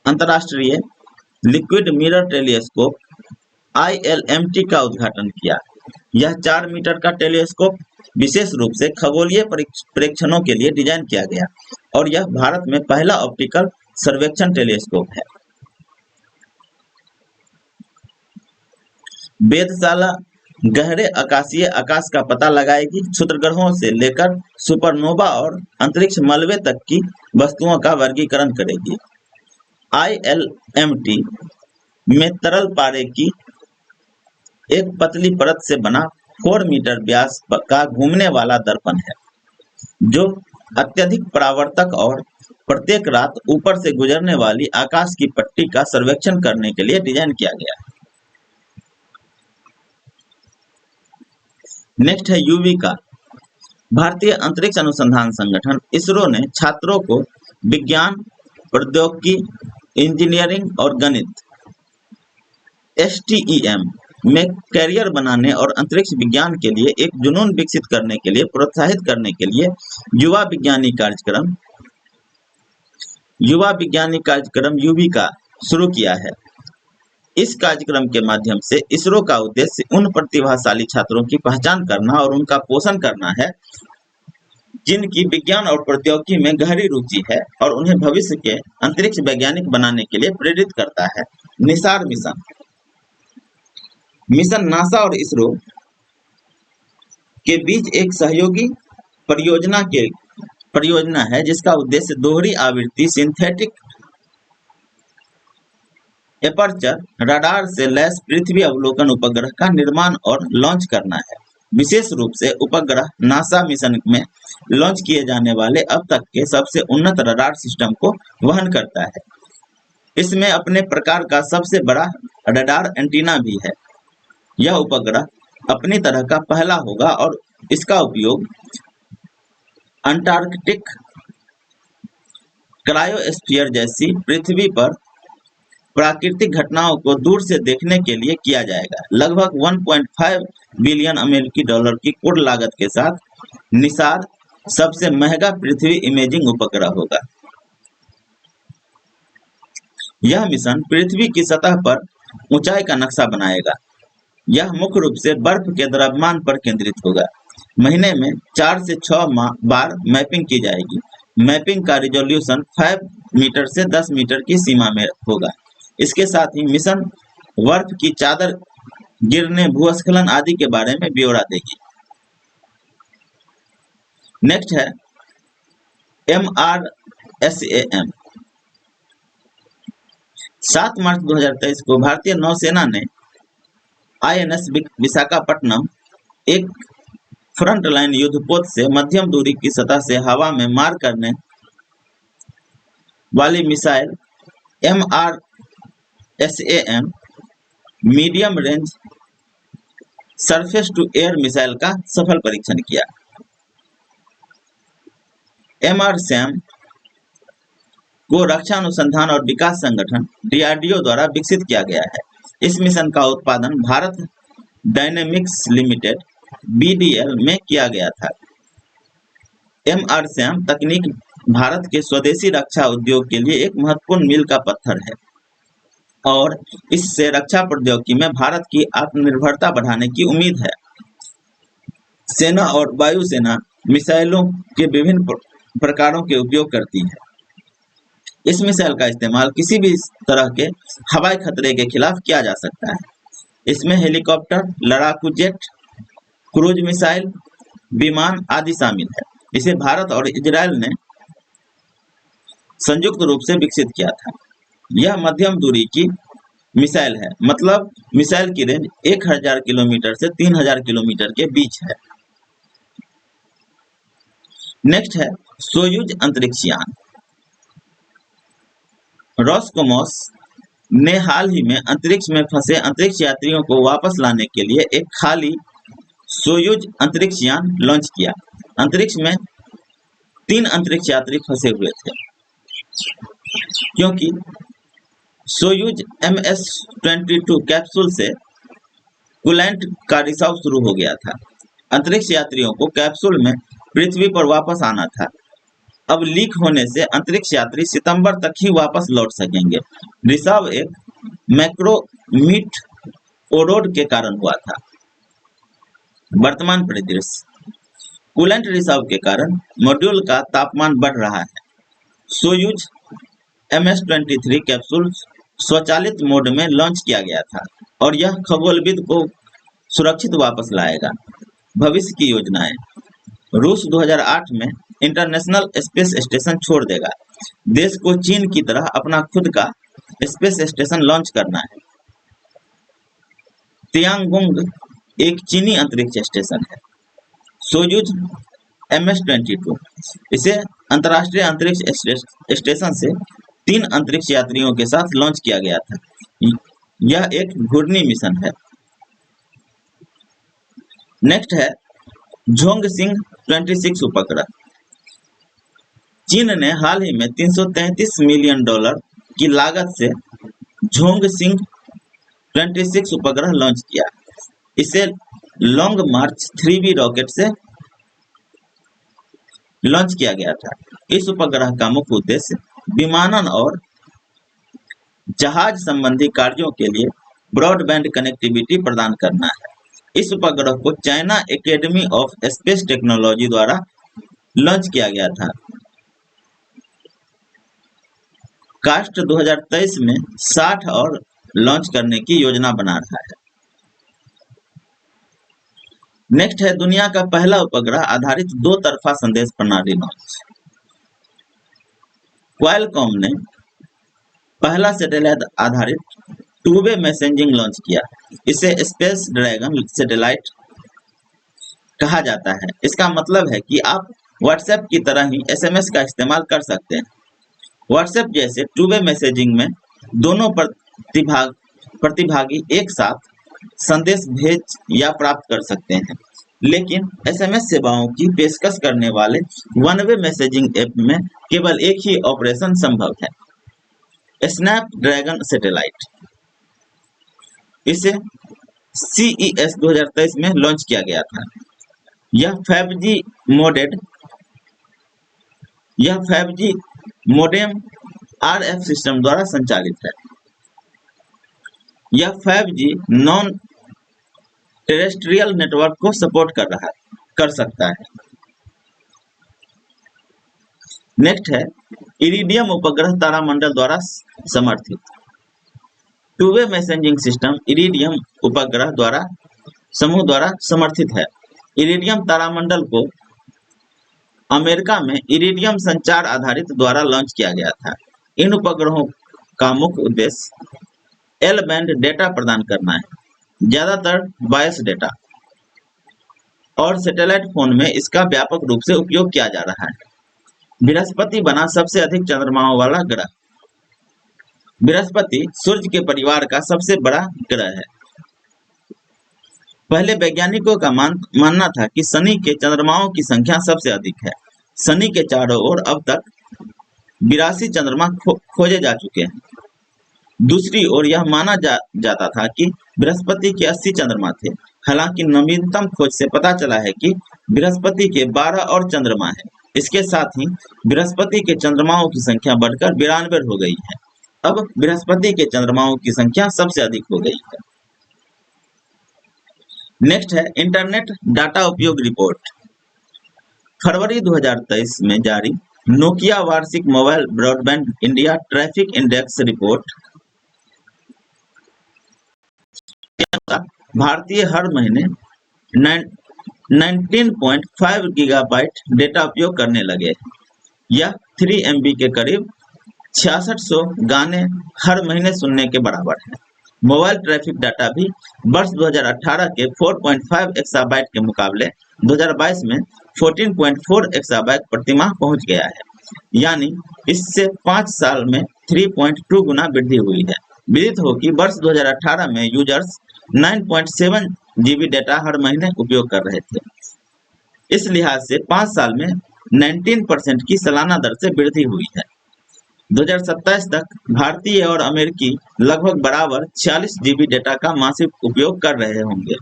अंतर्राष्ट्रीय लिक्विड मिरर टेलीस्कोप ILMT का उद्घाटन किया। यह 4 मीटर का टेलीस्कोप विशेष रूप से खगोलीय प्रेक्षणों के लिए डिजाइन किया गया और यह भारत में पहला ऑप्टिकल सर्वेक्षण टेलीस्कोप है। वेधशाला गहरे आकाशीय आकाश का पता लगाएगी। क्षुद्रग्रहों से लेकर सुपरनोवा और अंतरिक्ष मलबे तक की वस्तुओं का वर्गीकरण करेगी। ILMT में तरल पारे की एक पतली परत से बना 4 मीटर व्यास का घूमने वाला दर्पण है, जो अत्यधिक परावर्तक और प्रत्येक रात ऊपर से गुजरने वाली आकाश की पट्टी का सर्वेक्षण करने के लिए डिजाइन किया गया है। नेक्स्ट है यूविका। भारतीय अंतरिक्ष अनुसंधान संगठन इसरो ने छात्रों को विज्ञान, प्रौद्योगिकी, इंजीनियरिंग और गणित STEM में कैरियर बनाने और अंतरिक्ष विज्ञान के लिए एक जुनून विकसित करने के लिए प्रोत्साहित करने के लिए युवा विज्ञानी कार्यक्रम युविका शुरू किया है। इस कार्यक्रम के माध्यम से इसरो का उद्देश्य उन प्रतिभाशाली छात्रों की पहचान करना और उनका पोषण करना है, जिनकी विज्ञान और प्रौद्योगिकी में गहरी रुचि है, और उन्हें भविष्य के अंतरिक्ष वैज्ञानिक बनाने के लिए प्रेरित करता है। निसार मिशन नासा और इसरो के बीच एक सहयोगी परियोजना है, जिसका उद्देश्य दोहरी आवृत्ति सिंथेटिक एपर्चर रडार से लैस पृथ्वी अवलोकन उपग्रह का निर्माण और लॉन्च करना है। विशेष रूप से उपग्रह नासा मिशन में लॉन्च किए जाने वाले अब तक के सबसे उन्नत रडार सिस्टम को वहन करता है। इसमें अपने प्रकार का सबसे बड़ा रडार एंटीना भी है। यह उपग्रह अपनी तरह का पहला होगा और इसका उपयोग अंटार्कटिक क्रायोस्फीयर जैसी पृथ्वी पर प्राकृतिक घटनाओं को दूर से देखने के लिए किया जाएगा। लगभग 1.5 बिलियन अमेरिकी डॉलर की कुल लागत के साथ निसार सबसे महंगा पृथ्वी इमेजिंग उपग्रह होगा। यह मिशन पृथ्वी की सतह पर ऊंचाई का नक्शा बनाएगा। यह मुख्य रूप से बर्फ के द्रव्यमान पर केंद्रित होगा। महीने में 4 से 6 बार मैपिंग की जाएगी। मैपिंग का रिजोल्यूशन 5 मीटर से 10 मीटर की सीमा में होगा। इसके साथ ही मिशन बर्फ की चादर गिरने, भूस्खलन आदि के बारे में ब्यौरा देगी। नेक्स्ट है MRSAM। 7 मार्च 2023 को भारतीय नौसेना ने INS विशाखापट्टनम एक फ्रंटलाइन युद्धपोत से मध्यम दूरी की सतह से हवा में मार करने वाली missile MRSAM medium range surface to air missile का सफल परीक्षण किया। MRSAM को रक्षा अनुसंधान और विकास संगठन DRDO द्वारा विकसित किया गया है। इस मिशन का उत्पादन भारत डायनेमिक्स लिमिटेड BDL में किया गया था। MRSAM तकनीक भारत के स्वदेशी रक्षा उद्योग के लिए एक महत्वपूर्ण मील का पत्थर है और इससे रक्षा प्रौद्योगिकी में भारत की आत्मनिर्भरता बढ़ाने की उम्मीद है। सेना और वायुसेना मिसाइलों के विभिन्न प्रकारों के उपयोग करती है। इस मिसाइल का इस्तेमाल किसी भी तरह के हवाई खतरे के खिलाफ किया जा सकता है। इसमें हेलीकॉप्टर, लड़ाकू जेट, क्रूज मिसाइल, विमान आदि शामिल है। इसे भारत और इजरायल ने संयुक्त रूप से विकसित किया था। यह मध्यम दूरी की मिसाइल है, मतलब मिसाइल की रेंज 1000 किलोमीटर से 3000 किलोमीटर के बीच है। नेक्स्ट है सोयूज अंतरिक्ष यान। रोसकोमोस ने हाल ही में अंतरिक्ष में फंसे अंतरिक्ष यात्रियों को वापस लाने के लिए एक खाली सोयूज अंतरिक्ष यान लॉन्च किया। अंतरिक्ष में 3 अंतरिक्ष यात्री फंसे हुए थे, क्योंकि सोयूज MS-22 कैप्सूल से कूलेंट का रिसाव शुरू हो गया था। अंतरिक्ष यात्रियों को कैप्सूल में पृथ्वी पर वापस आना था। अब लीक होने से अंतरिक्ष यात्री सितंबर तक ही वापस लौट सकेंगे। रिसाव एक मैक्रोमीट ओरोड के कारण हुआ था। वर्तमान परिदृश्य: कूलेंट रिसाव के कारण मॉड्यूल का तापमान बढ़ रहा है। सोयूज MS-23 कैप्सूल स्वचालित मोड में लॉन्च किया गया था और यह खगोलविद को सुरक्षित वापस लाएगा। भविष्य की योजनाएं: रूस 2008 में इंटरनेशनल स्पेस स्टेशन छोड़ देगा। देश को चीन की तरह अपना खुद का स्पेस स्टेशन लॉन्च करना है। तियांगोंग एक चीनी अंतरिक्ष स्टेशन है। सोयूज MS-22 इसे अंतर्राष्ट्रीय अंतरिक्ष स्टेशन से 3 अंतरिक्ष यात्रियों के साथ लॉन्च किया गया था। यह एक घूर्णी मिशन है। नेक्स्ट है झोंगसिंग 26 उपग्रह। चीन ने हाल ही में $333 मिलियन की लागत से झोंगसिंग 26 उपग्रह लॉन्च किया। इसे लॉन्ग मार्च 3B रॉकेट से लॉन्च किया गया था। इस उपग्रह का मुख्य उद्देश्य विमानन और जहाज संबंधी कार्यों के लिए ब्रॉडबैंड कनेक्टिविटी प्रदान करना है। इस उपग्रह को China academy of space technology द्वारा लॉन्च किया गया था। कास्ट 2023 में 60 और लॉन्च करने की योजना बना रहा है। नेक्स्ट है दुनिया का पहला उपग्रह आधारित 2 तरफा संदेश प्रणाली लॉन्च। क्वालकॉम ने पहला सैटेलाइट आधारित 2-वे मैसेजिंग लॉन्च किया। इसे स्पेस ड्रैगन सैटेलाइट कहा जाता है। इसका मतलब है कि आप व्हाट्सएप की तरह ही SMS का इस्तेमाल कर सकते हैं। व्हाट्सएप जैसे 2-वे मैसेजिंग में दोनों प्रतिभागी एक साथ संदेश भेज या प्राप्त कर सकते हैं, लेकिन SMS सेवाओं की पेशकश करने वाले 1-वे मैसेजिंग ऐप में केवल एक ही ऑपरेशन संभव है, स्नैपड्रैगन सैटेलाइट। इसे CES 2023 में लॉन्च किया गया था। यह 5G मोडेम RF सिस्टम द्वारा संचालित है। यह 5G नॉन टेरेस्ट्रियल नेटवर्क को सपोर्ट कर सकता है। नेक्स्ट है इरिडियम उपग्रह तारामंडल द्वारा समर्थित। 2-वे मैसेजिंग सिस्टम इरिडियम उपग्रह समूह द्वारा समर्थित है। इरिडियम तारामंडल को अमेरिका में इरिडियम संचार आधारित द्वारा लॉन्च किया गया था। इन उपग्रहों का मुख्य उद्देश्य L बैंड डेटा प्रदान करना है, ज्यादातर वॉइस डेटा, और सैटेलाइट फोन में इसका व्यापक रूप से उपयोग किया जा रहा है। बृहस्पति बना सबसे अधिक चंद्रमाओं वाला ग्रह। बृहस्पति सूर्य के परिवार का सबसे बड़ा ग्रह है। पहले वैज्ञानिकों का मानना था कि शनि के चंद्रमाओं की संख्या सबसे अधिक है। शनि के चारों ओर अब तक 82 चंद्रमा खोजे जा चुके हैं। दूसरी ओर यह माना जाता था कि बृहस्पति के 80 चंद्रमा थे। हालांकि नवीनतम खोज से पता चला है कि बृहस्पति के 12 और चंद्रमा हैं। इसके साथ ही बृहस्पति के चंद्रमाओं की संख्या बढ़कर 92 हो गई है। अब बृहस्पति के चंद्रमाओं की संख्या सबसे अधिक हो गई है। नेक्स्ट है इंटरनेट डाटा उपयोग रिपोर्ट। फरवरी 2023 में जारी नोकिया वार्षिक mobile broadband India traffic index report भारतीय हर महीने 19.5 गीगाबाइट डेटा उपयोग करने लगे। यह 3 MB के करीब 6600 गाने हर महीने सुनने के बराबर है। मोबाइल ट्रैफिक डाटा भी वर्ष 2018 के 4.5 एक्साबाइट के मुकाबले 2022 में 14.4 एक्साबाइट प्रतिमाह पहुंच गया है, यानी इससे 5 साल में 3.2 गुना वृद्धि हुई है। विदित हो कि वर्ष 2018 में यूजर्स 9.7 GB डेटा हर महीने उपयोग कर रहे थे। इस लिहाज से 5 साल में 19% की सालाना दर से वृद्धि हुई है। 2027 तक भारतीय और अमेरिकी लगभग बराबर 46 GB डेटा का मासिक उपयोग कर रहे होंगे।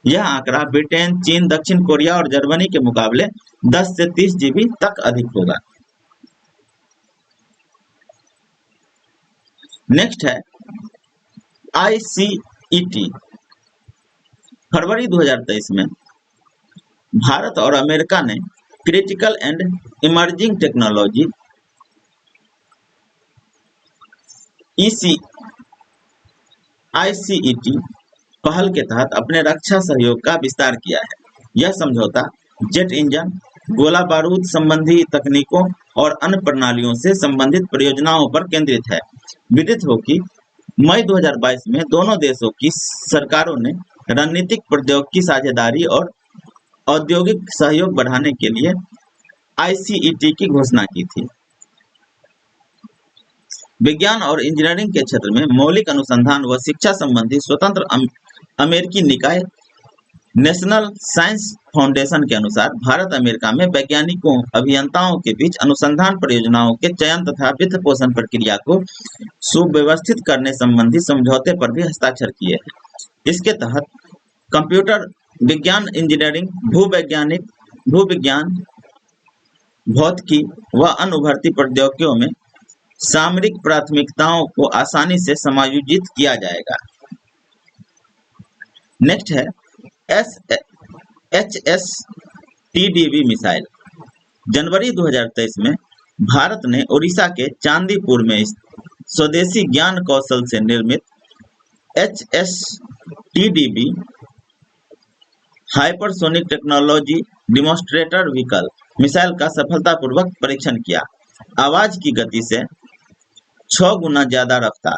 यह आंकड़ा ब्रिटेन, चीन, दक्षिण कोरिया और जर्मनी के मुकाबले 10 से 30 GB तक अधिक होगा। नेक्स्ट है ICET। फरवरी 2023 में भारत और अमेरिका ने critical and emerging technology ICET पहल के तहत अपने रक्षा सहयोग का विस्तार किया है। यह समझौता जेट इंजन, गोला बारूद संबंधी तकनीकों और अन्य प्रणालियों से संबंधित परियोजनाओं पर केंद्रित है। विदित हो कि मई 2022 में दोनों देशों की सरकारों ने रणनीतिक प्रौद्योगिकी साझेदारी और औद्योगिक सहयोग बढ़ाने के लिए आईसीईटी की घोषणा की थी। विज्ञान और इंजीनियरिंग के क्षेत्र में मौलिक अनुसंधान व शिक्षा संबंधी स्वतंत्र अमेरिकी निकाय नेशनल साइंस फाउंडेशन के अनुसार भारत अमेरिका में वैज्ञानिकों अभियंताओं के बीच अनुसंधान परियोजनाओं के चयन तथा वित्त पोषण प्रक्रिया को सुव्यवस्थित करने संबंधी समझौते पर भी हस्ताक्षर किए हैं। इसके तहत कंप्यूटर विज्ञान, इंजीनियरिंग, भूविज्ञान, भौतिकी व अन्य उभरती प्रौद्योगिकियों में सामरिक प्राथमिकताओं को आसानी से समायोजित किया जाएगा। नेक्स्ट है HSTDV मिसाइल। जनवरी 2023 में भारत ने ओडिशा के चांदीपुर में स्वदेशी ज्ञान कौशल से निर्मित HSTDV hypersonic technology demonstrator vehicle missile का सफलतापूर्वक परीक्षण किया। आवाज की गति से 6 गुना ज्यादा रफ्तार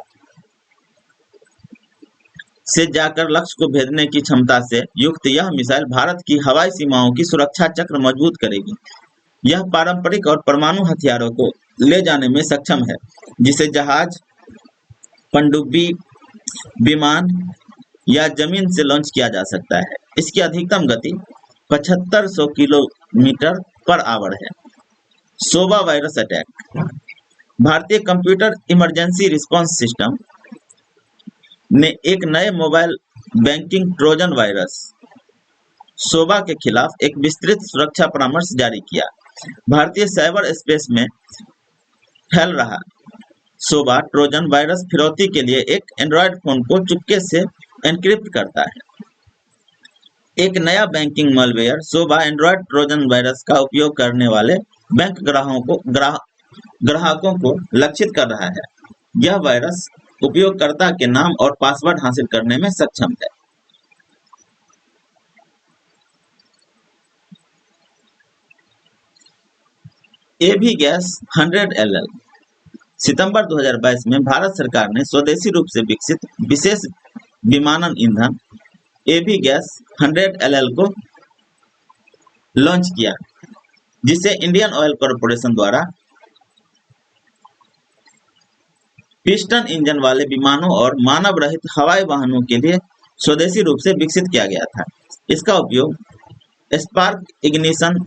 से जाकर लक्ष्य को भेदने की क्षमता से युक्त यह मिसाइल भारत की हवाई सीमाओं की सुरक्षा चक्र मजबूत करेगी। यह पारंपरिक और परमाणु हथियारों को ले जाने में सक्षम है, जिसे जहाज, पनडुब्बी, विमान या जमीन से लॉन्च किया जा सकता है। इसकी अधिकतम गति 7500 किलोमीटर पर आवर है। सोवा वायरस अटैक। भारतीय कंप्यूटर इमरजेंसी रिस्पांस सिस्टम ने एक नए मोबाइल बैंकिंग ट्रोजन वायरस सोवा के खिलाफ एक विस्तृत सुरक्षा परामर्श जारी किया। भारतीय साइबर स्पेस में फैल रहा सोवा ट्रोजन वायरस फिरौती के लिए एक एंड्रॉयड फोन को चुपके से एन्क्रिप्ट करता है। एक नया बैंकिंग मालवेयर सोवा एंड्रॉयड ट्रोजन वायरस का उपयोग करने वाले बैंक ग्राहकों को लक्षित कर रहा है। यह वायरस उपयोगकर्ता के नाम और पासवर्ड हासिल करने में सक्षम है। एवी गैस 100 LL। सितंबर 2022 में भारत सरकार ने स्वदेशी रूप से विकसित विशेष विमानन ईंधन एवी गैस 100 LL को लॉन्च किया, जिसे इंडियन ऑयल कॉर्पोरेशन द्वारा पिस्टन इंजन वाले विमानों और मानव रहित हवाई वाहनों के लिए स्वदेशी रूप से विकसित किया गया था। इसका उपयोग स्पार्क इग्निशन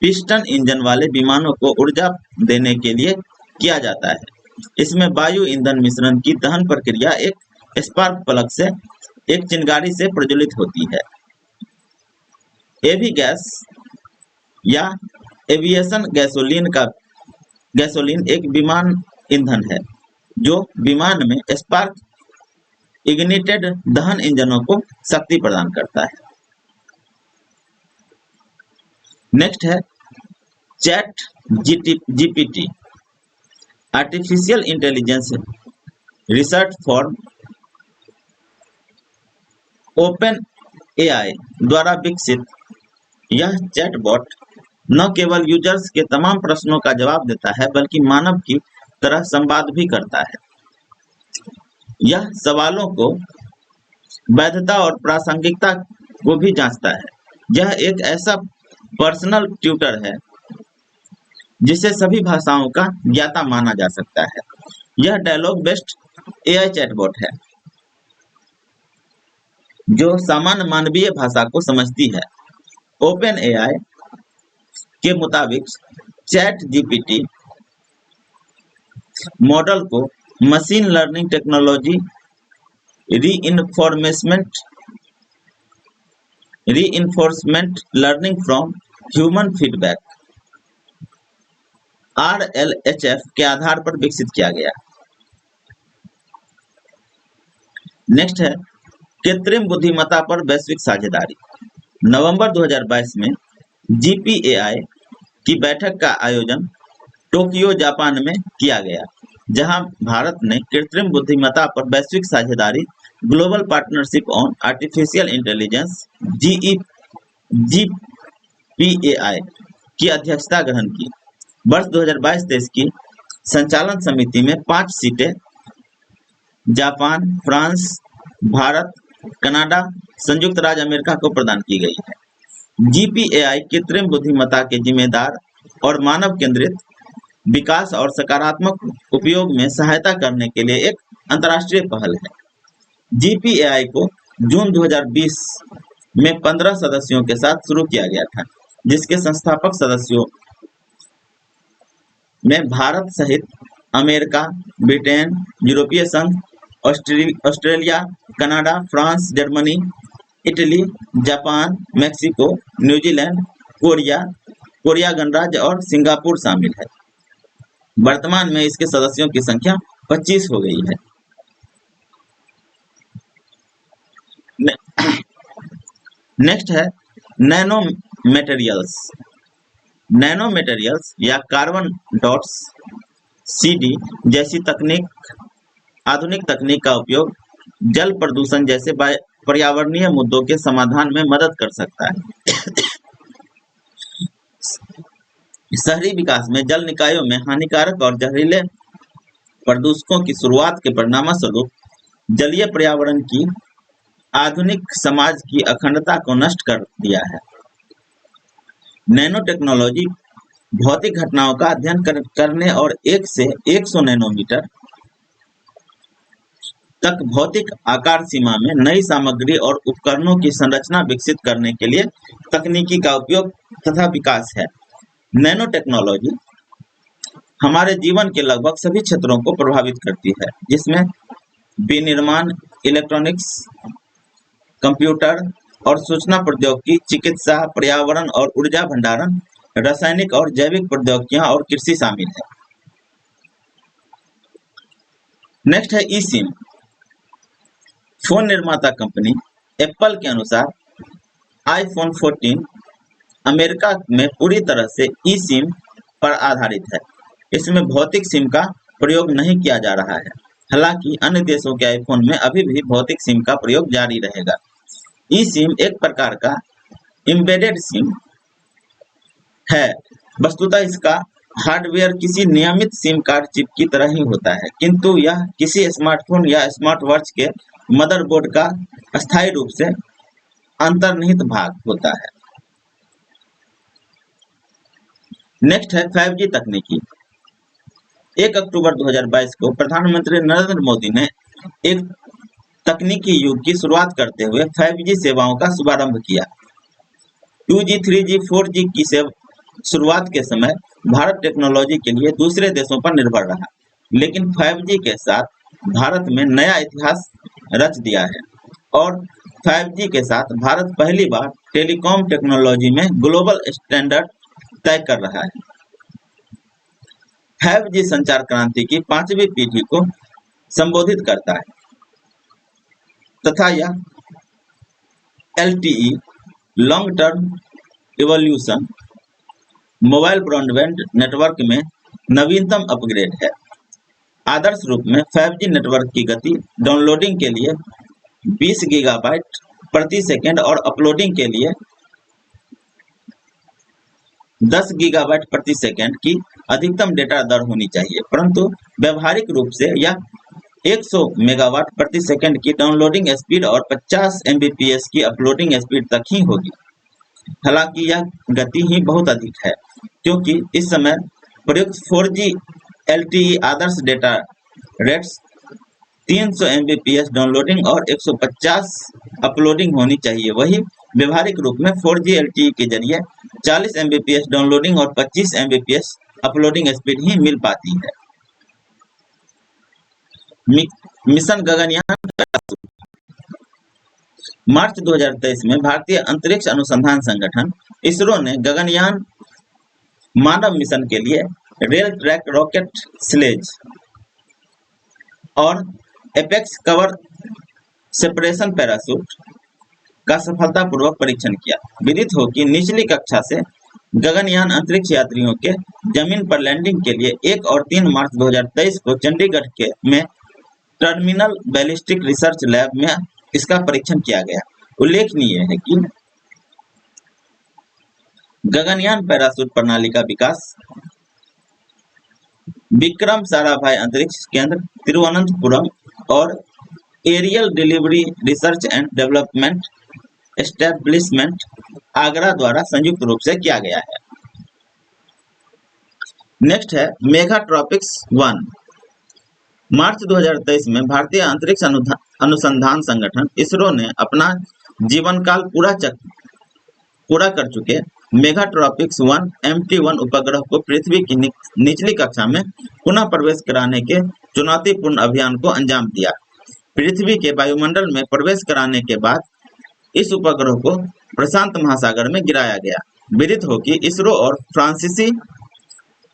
पिस्टन इंजन वाले विमानों को ऊर्जा देने के लिए किया जाता है। इसमें वायु ईंधन मिश्रण की दहन प्रक्रिया एक स्पार्क प्लग से एक चिंगारी से प्रज्वलित होती है। एवी गैस या एविएशन गैसोलीन एक विमान ईंधन है जो विमान में स्पार्क इग्निटेड दहन इंजनों को शक्ति प्रदान करता है। नेक्स्ट है chat GPT, artificial intelligence research form open AI द्वारा विकसित यह चैटबॉट न केवल यूजर्स के तमाम प्रश्नों का जवाब देता है, बल्कि मानव की तरह संवाद भी करता है। यह सवालों को वैधता और प्रासंगिकता को भी जांचता है। यह एक ऐसा पर्सनल ट्यूटर है जिसे सभी भाषाओं का ज्ञाता माना जा सकता है। यह डायलॉग बेस्ड एआई चैटबॉट है जो सामान्य मानवीय भाषा को समझती है। ओपन एआई के मुताबिक चैट जीपीटी मॉडल को machine learning technology reinforcement learning from human feedback RLHF के आधार पर विकसित किया गया। नेक्स्ट है कृत्रिम बुद्धिमत्ता पर वैश्विक साझेदारी। नवंबर 2022 में GPAI की बैठक का आयोजन टोक्यो, जापान में किया गया, जहां भारत ने कृत्रिम बुद्धिमत्ता पर वैश्विक साझेदारी global partnership on artificial intelligence GPAI की अध्यक्षता ग्रहण की। वर्ष 2022-23 की संचालन समिति में 5 सीटें जापान, फ्रांस, भारत, कनाडा, संयुक्त राज्य अमेरिका को प्रदान की गई है। GPAI कृत्रिम बुद्धिमत्ता के जिम्मेदार और मानव केंद्रित विकास और सकारात्मक उपयोग में सहायता करने के लिए एक अंतर्राष्ट्रीय पहल है। GPAI को जून 2020 में 15 सदस्यों के साथ शुरू किया गया था, जिसके संस्थापक सदस्यों में भारत सहित अमेरिका, ब्रिटेन, यूरोपीय संघ, Australia, Canada, France, Germany, Italy, Japan, Mexico, New Zealand, Korea गणराज्य और सिंगापुर शामिल है। वर्तमान में इसके सदस्यों की संख्या 25 हो गई है। नेक्स्ट है नैनो मटेरियल्स। नैनो मटेरियल्स या कार्बन डॉट्स CD जैसी आधुनिक तकनीक का उपयोग जल प्रदूषण जैसे पर्यावरणीय मुद्दों के समाधान में मदद कर सकता है। शहरी विकास में जल निकायों में हानिकारक और जहरीले प्रदूषकों की शुरुआत के परिणामस्वरूप जलीय पर्यावरण की आधुनिक समाज की अखंडता को नष्ट कर दिया है। नैनो टेक्नोलॉजी भौतिक घटनाओं का अध्ययन करने और 1 से 100 नैनोमीटर तक भौतिक आकार सीमा में नई सामग्री और उपकरणों की संरचना विकसित करने के लिए तकनीकी का उपयोग तथा विकास है। नैनो टेक्नोलॉजी हमारे जीवन के लगभग सभी क्षेत्रों को प्रभावित करती है, जिसमें विनिर्माण, इलेक्ट्रॉनिक्स, कंप्यूटर और सूचना प्रौद्योगिकी, चिकित्सा, पर्यावरण और ऊर्जा भंडारण, रासायनिक और जैविक प्रौद्योगिकियां और कृषि शामिल है। नेक्स्ट है ई सिम। फोन निर्माता कंपनी एप्पल के अनुसार आईफोन 14 अमेरिका में पूरी तरह से ई सिम पर आधारित है। इसमें भौतिक सिम का प्रयोग नहीं किया जा रहा है। हालांकि अन्य देशों के आईफोन में अभी भी भौतिक सिम का प्रयोग जारी रहेगा। ई सिम एक प्रकार का एम्बेडेड सिम है। वस्तुतः इसका हार्डवेयर किसी नियमित सिम कार्ड चिप की तरह ही होता है, किंतु यह किसी स्मार्टफोन या स्मार्ट वॉच के मदरबोर्ड का अस्थायी रूप से अंतर्निहित भाग होता है। नेक्स्ट है 5G तकनीकी। 1 अक्टूबर 2022 को प्रधानमंत्री नरेंद्र मोदी ने एक तकनीकी युग की शुरुआत करते हुए 5G सेवाओं का शुभारंभ किया। 2G, 3G, 4G की शुरुआत के समय भारत टेक्नोलॉजी के लिए दूसरे देशों पर निर्भर रहा, लेकिन 5G के साथ भारत में नया इतिहास रच दिया है और 5G के साथ भारत पहली बार टेलीकॉम टेक्नोलॉजी में ग्लोबल स्टैंडर्ड तय कर रहा है। 5G संचार क्रांति की 5वीं पीढ़ी को संबोधित करता है तथा यह LTE long term evolution mobile broadband network में नवीनतम अपग्रेड है। आदर्श रूप में 5G नेटवर्क की गति डाउनलोडिंग के लिए 20 गीगाबाइट प्रति सेकंड और अपलोडिंग के लिए 10 गीगाबाइट प्रति सेकंड की अधिकतम डेटा दर होनी चाहिए, परंतु व्यवहारिक रूप से यह 100 मेगावाट प्रति सेकंड की डाउनलोडिंग स्पीड और 50 Mbps की अपलोडिंग स्पीड तक ही होगी। हालांकि यह गति ही बहुत अधिक है, क्योंकि इस समय प्रयुक्त 4G LTE आदर्श डेटा रेट्स 300 Mbps डाउनलोडिंग और 150 अपलोडिंग होनी चाहिए। वही व्यवहारिक रूप में 4G LTE के जरिए 40 Mbps डाउनलोडिंग और 25 Mbps अपलोडिंग स्पीड ही मिल पाती है। मिशन गगनयान। मार्च 2023 में भारतीय अंतरिक्ष अनुसंधान संगठन इसरो ने गगनयान मानव मिशन के लिए रेल ट्रैक रॉकेट स्लेज और एपेक्स कवर सेपरेशन पैराशूट का सफलतापूर्वक परीक्षण किया। विदित हो कि निचली कक्षा से गगनयान अंतरिक्ष यात्रियों के जमीन पर लैंडिंग के लिए 1 और 3 मार्च 2023 को चंडीगढ़ में टर्मिनल बैलिस्टिक रिसर्च लैब में इसका परीक्षण किया गया। उल्लेखनीय है कि गगनयान पैराशूट प्रणाली का विकास, विक्रम साराभाई अंतरिक्ष केंद्र तिरुवनंतपुरम और aerial delivery research and development establishment Agra द्वारा संयुक्त रूप से किया गया है। नेक्स्ट है मेगाट्रॉपिक्स 1। मार्च 2023 में भारतीय अंतरिक्ष अनुसंधान संगठन इसरो ने अपना जीवन काल पूरा कर चुके मेगाट्रॉपिक्स 1 MT1 उपग्रह को पृथ्वी की निचली कक्षा में पुनः प्रवेश कराने के चुनौतीपूर्ण अभियान को अंजाम दिया। पृथ्वी के वायुमंडल में प्रवेश कराने के बाद इस उपग्रह को प्रशांत महासागर में गिराया गया। विदित हो कि इसरो और फ्रांसीसी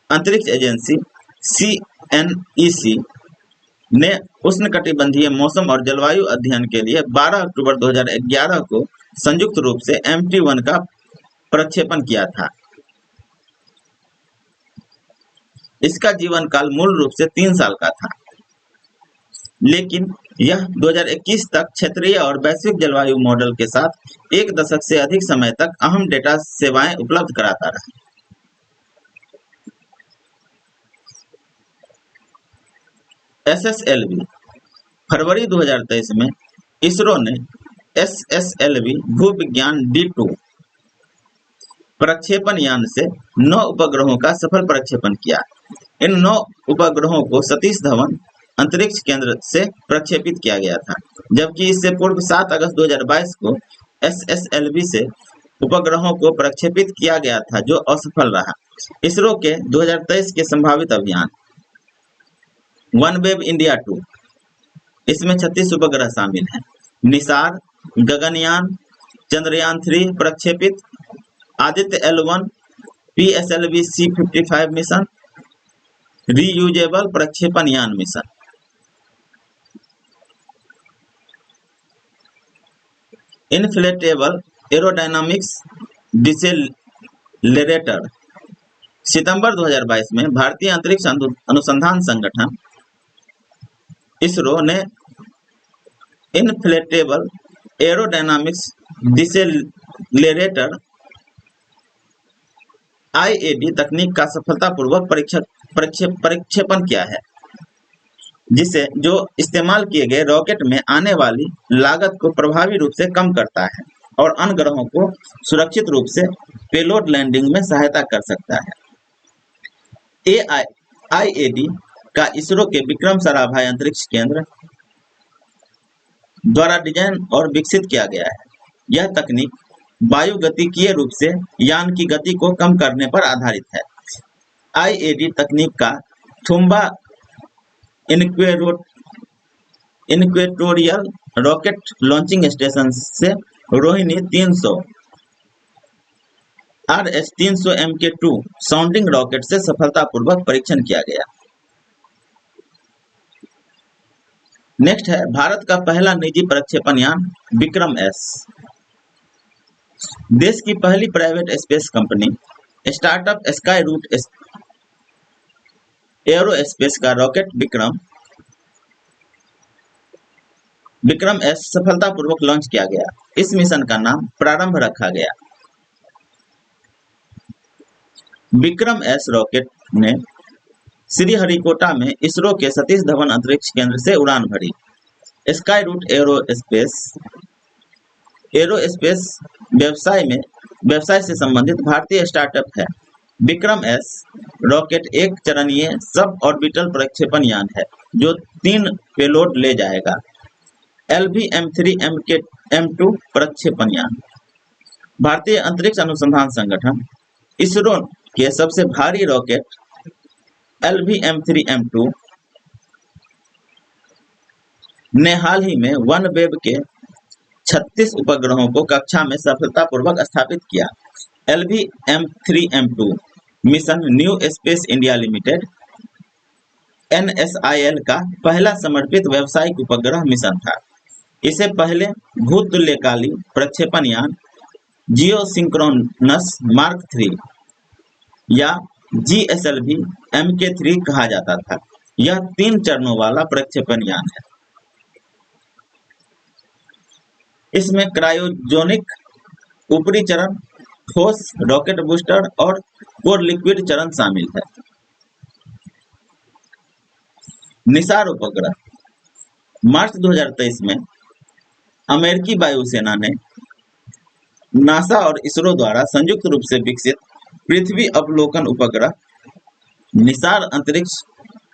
अंतरिक्ष एजेंसी CNEC ने उष्णकटिबंधीय मौसम और जलवायु अध्ययन के लिए 12 अक्टूबर 2011 को संयुक्त रूप से MT1 का प्रक्षेपण किया था। इसका जीवन काल मूल रूप से 3 साल का था, लेकिन यह 2021 तक क्षेत्रीय और वैश्विक जलवायु मॉडल के साथ 1 दशक से अधिक समय तक अहम डेटा सेवाएं उपलब्ध कराता रहा। SSLV फरवरी 2023 में इसरो ने SSLV भूविज्ञान D2 प्रक्षेपण यान से 9 उपग्रहों का सफल प्रक्षेपण किया। इन 9 उपग्रहों को सतीश धवन अंतरिक्ष केंद्र से प्रक्षेपित किया गया था, जबकि इससे पूर्व 7 अगस्त 2022 को SSLV से उपग्रहों को प्रक्षेपित किया गया था, जो असफल रहा। इसरो के 2023 के संभावित अभियान OneWeb India 2, इसमें 36 उपग्रह शामिल हैं। निसार, गगनयान, चंद्रयान 3 प्रक्षेपित, Aditya L1, PSLV C55 mission, reusable प्रक्षेपण यान मिशन। Inflatable aerodynamics decelerator. सितंबर 2022 में भारतीय अंतरिक्ष अनुसंधान संगठन इसरो ने इन्फ्लेटेबल एरोडायनामिक्स डिसेलरेटर IAD तकनीक का सफलतापूर्वक प्रक्षेपण किया है, जो इस्तेमाल किए गए रॉकेट में आने वाली लागत को प्रभावी रूप से कम करता है और अन्य ग्रहों को सुरक्षित रूप से पेलोड लैंडिंग में सहायता कर सकता है। IAD का इसरो के विक्रम साराभाई अंतरिक्ष केंद्र द्वारा डिजाइन और विकसित किया गया है। यह तकनीक वायुगतिकीय रूप से यान की गति को कम करने पर आधारित है। IAD तकनीक का Thumba equatorial rocket launching station से Rohini 300 RS-300 MK2 sounding rocket से सफलतापूर्वक परीक्षण किया गया। नेक्स्ट है भारत का पहला निजी प्रक्षेपण यान विक्रम S। देश की पहली private space company startup Skyroot aerospace का रॉकेट विक्रम S सफलतापूर्वक लॉन्च किया गया। इस मिशन का नाम प्रारंभ रखा गया। विक्रम S रॉकेट ने श्रीहरिकोटा में इसरो के सतीश धवन अंतरिक्ष केंद्र से उड़ान भरी। स्काई रूट एरोस्पेस व्यवसाय से संबंधित भारतीय स्टार्टअप है। विक्रम S रॉकेट एक चरणीय सब ऑर्बिटल प्रक्षेपण यान है, जो 3 पेलोड ले जाएगा। LV-M3 M2 प्रक्षेपण यान। भारतीय अंतरिक्ष अनुसंधान संगठन इसरो के सबसे भारी रॉकेट LV-M3 M2 ने हाल ही में OneWeb के 36 उपग्रहों को कक्षा में सफलतापूर्वक स्थापित किया। LV-M3 M2 mission new space India limited NSIL का पहला समर्पित व्यावसायिक उपग्रह मिशन था। इसे पहले भूतुल्यकाली प्रक्षेपण यान जियोसिंक्रोनस मार्क 3 या GSLV MK3 कहा जाता था। यह 3 चरणों वाला प्रक्षेपण यान है। इसमें क्रायोजेनिक ऊपरी चरण, ठोस रॉकेट बूस्टर और कोर लिक्विड चरण शामिल है। निसार उपग्रह। मार्च 2023 में अमेरिकी वायुसेना ने नासा और इसरो द्वारा संयुक्त रूप से विकसित पृथ्वी अवलोकन उपग्रह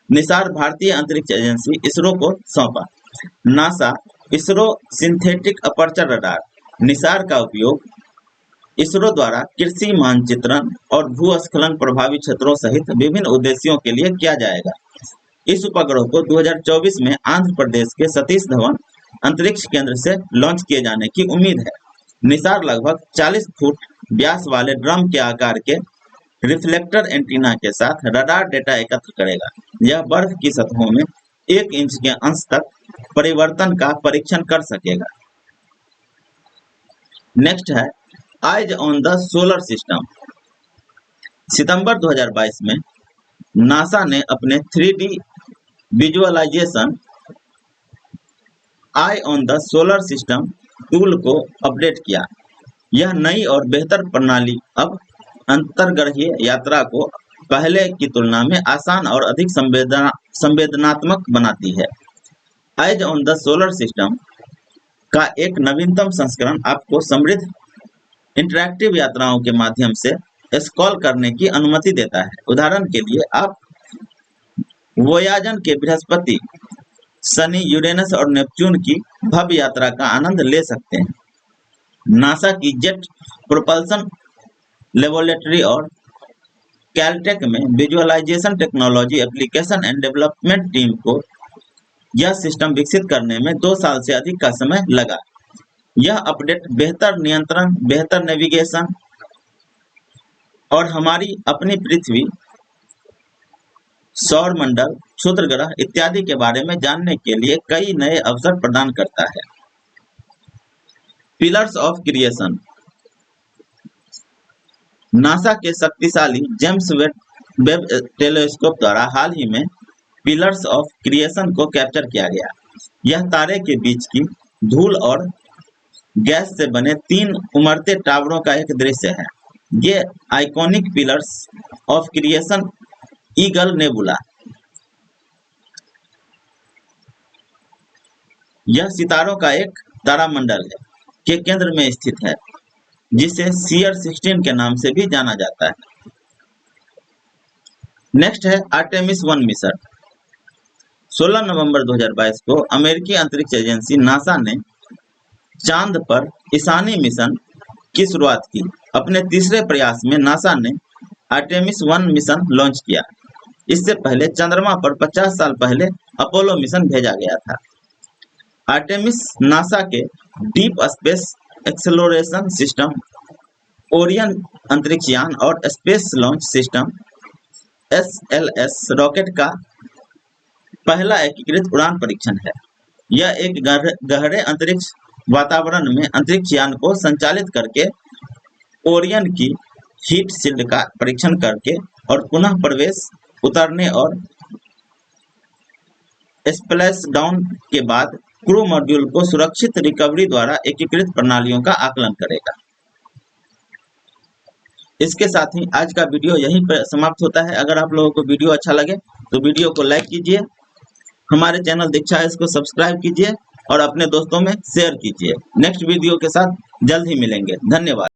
निसार भारतीय अंतरिक्ष एजेंसी इसरो को सौंपा। NASA ISRO synthetic aperture radar Nisar का उपयोग इसरो द्वारा कृषि मानचित्रण और भूस्खलन प्रभावित क्षेत्रों सहित विभिन्न उद्देश्यों के लिए किया जाएगा। इस उपग्रह को 2024 में आंध्र प्रदेश के सतीश धवन अंतरिक्ष केंद्र से लॉन्च किए जाने की उम्मीद है। निसार लगभग 40 फुट व्यास वाले ड्रम के आकार के रिफ्लेक्टर एंटीना के साथ रडार डेटा एकत्र करेगा। यह बर्फ की सतहों में 1 इंच के अंश तक परिवर्तन का परीक्षण कर सकेगा। नेक्स्ट है eyes on the solar system. सितंबर 2022 में नासा ने अपने 3D visualisation eye on the solar system tool को अपडेट किया। यह नई और बेहतर प्रणाली अब अंतर्ग्रहीय यात्रा को पहले की तुलना में आसान और अधिक संवेदनात्मक बनाती है। Eyes on the solar system का एक नवीनतम संस्करण आपको समृद्ध इंटरैक्टिव यात्राओं के माध्यम से स्क्रॉल करने की अनुमति देता है। उदाहरण के लिए आप वोयाजन के बृहस्पति, शनि, यूरेनस और नेपच्यून की भव्य यात्रा का आनंद ले सकते हैं। नासा की जेट प्रोपल्सन लेबोरेटरी और कैलटेक में visualisation technology application and development team को यह सिस्टम विकसित करने में 2 साल से अधिक का समय लगा। यह अपडेट बेहतर नियंत्रण, बेहतर नेविगेशन और हमारी अपनी पृथ्वी, सौर मंडल, क्षुद्र ग्रह इत्यादि के बारे में जानने के लिए कई नए अवसर प्रदान करता है। Pillars of creation. नासा के शक्तिशाली जेम्स वेब टेलीस्कोप द्वारा हाल ही में पिलर्स ऑफ क्रिएशन को कैप्चर किया गया। यह तारे के बीच की धूल और गैस से बने 3 उमड़ते टावरों का एक दृश्य है। ये iconic pillars of creation eagle nebula. यह सितारों का एक तारामंडल है के केंद्र में स्थित है, जिसे सीयर 16 के नाम से भी जाना जाता है। नेक्स्ट है आर्टेमिस 1 मिशन। 16 नवंबर 2022 को अमेरिकी अंतरिक्ष एजेंसी नासा ने चांद पर ईशानी मिशन की शुरुआत की। अपने तीसरे प्रयास में नासा ने आर्टेमिस 1 मिशन लॉन्च किया। इससे पहले चंद्रमा पर 50 साल पहले अपोलो मिशन भेजा गया था। आर्टेमिस नासा के deep space acceleration system, Orion अंतरिक्ष यान और space launch system SLS rocket का पहला एकीकृत उड़ान परीक्षण है। यह एक गहरे अंतरिक्ष वातावरण में अंतरिक्ष यान को संचालित करके ओरियन की हीट शील्ड का परीक्षण करके और पुनः प्रवेश, उतरने और स्प्लैश डाउन के बाद क्रू मॉड्यूल को सुरक्षित रिकवरी द्वारा एकीकृत प्रणालियों का आकलन करेगा। इसके साथ ही आज का वीडियो यहीं पर समाप्त होता है। अगर आप लोगों को वीडियो अच्छा लगे तो वीडियो को लाइक कीजिए, हमारे चैनल दीक्षा इसको सब्सक्राइब कीजिए और अपने दोस्तों में शेयर कीजिए। नेक्स्ट वीडियो के साथ जल्द ही मिलेंगे। धन्यवाद।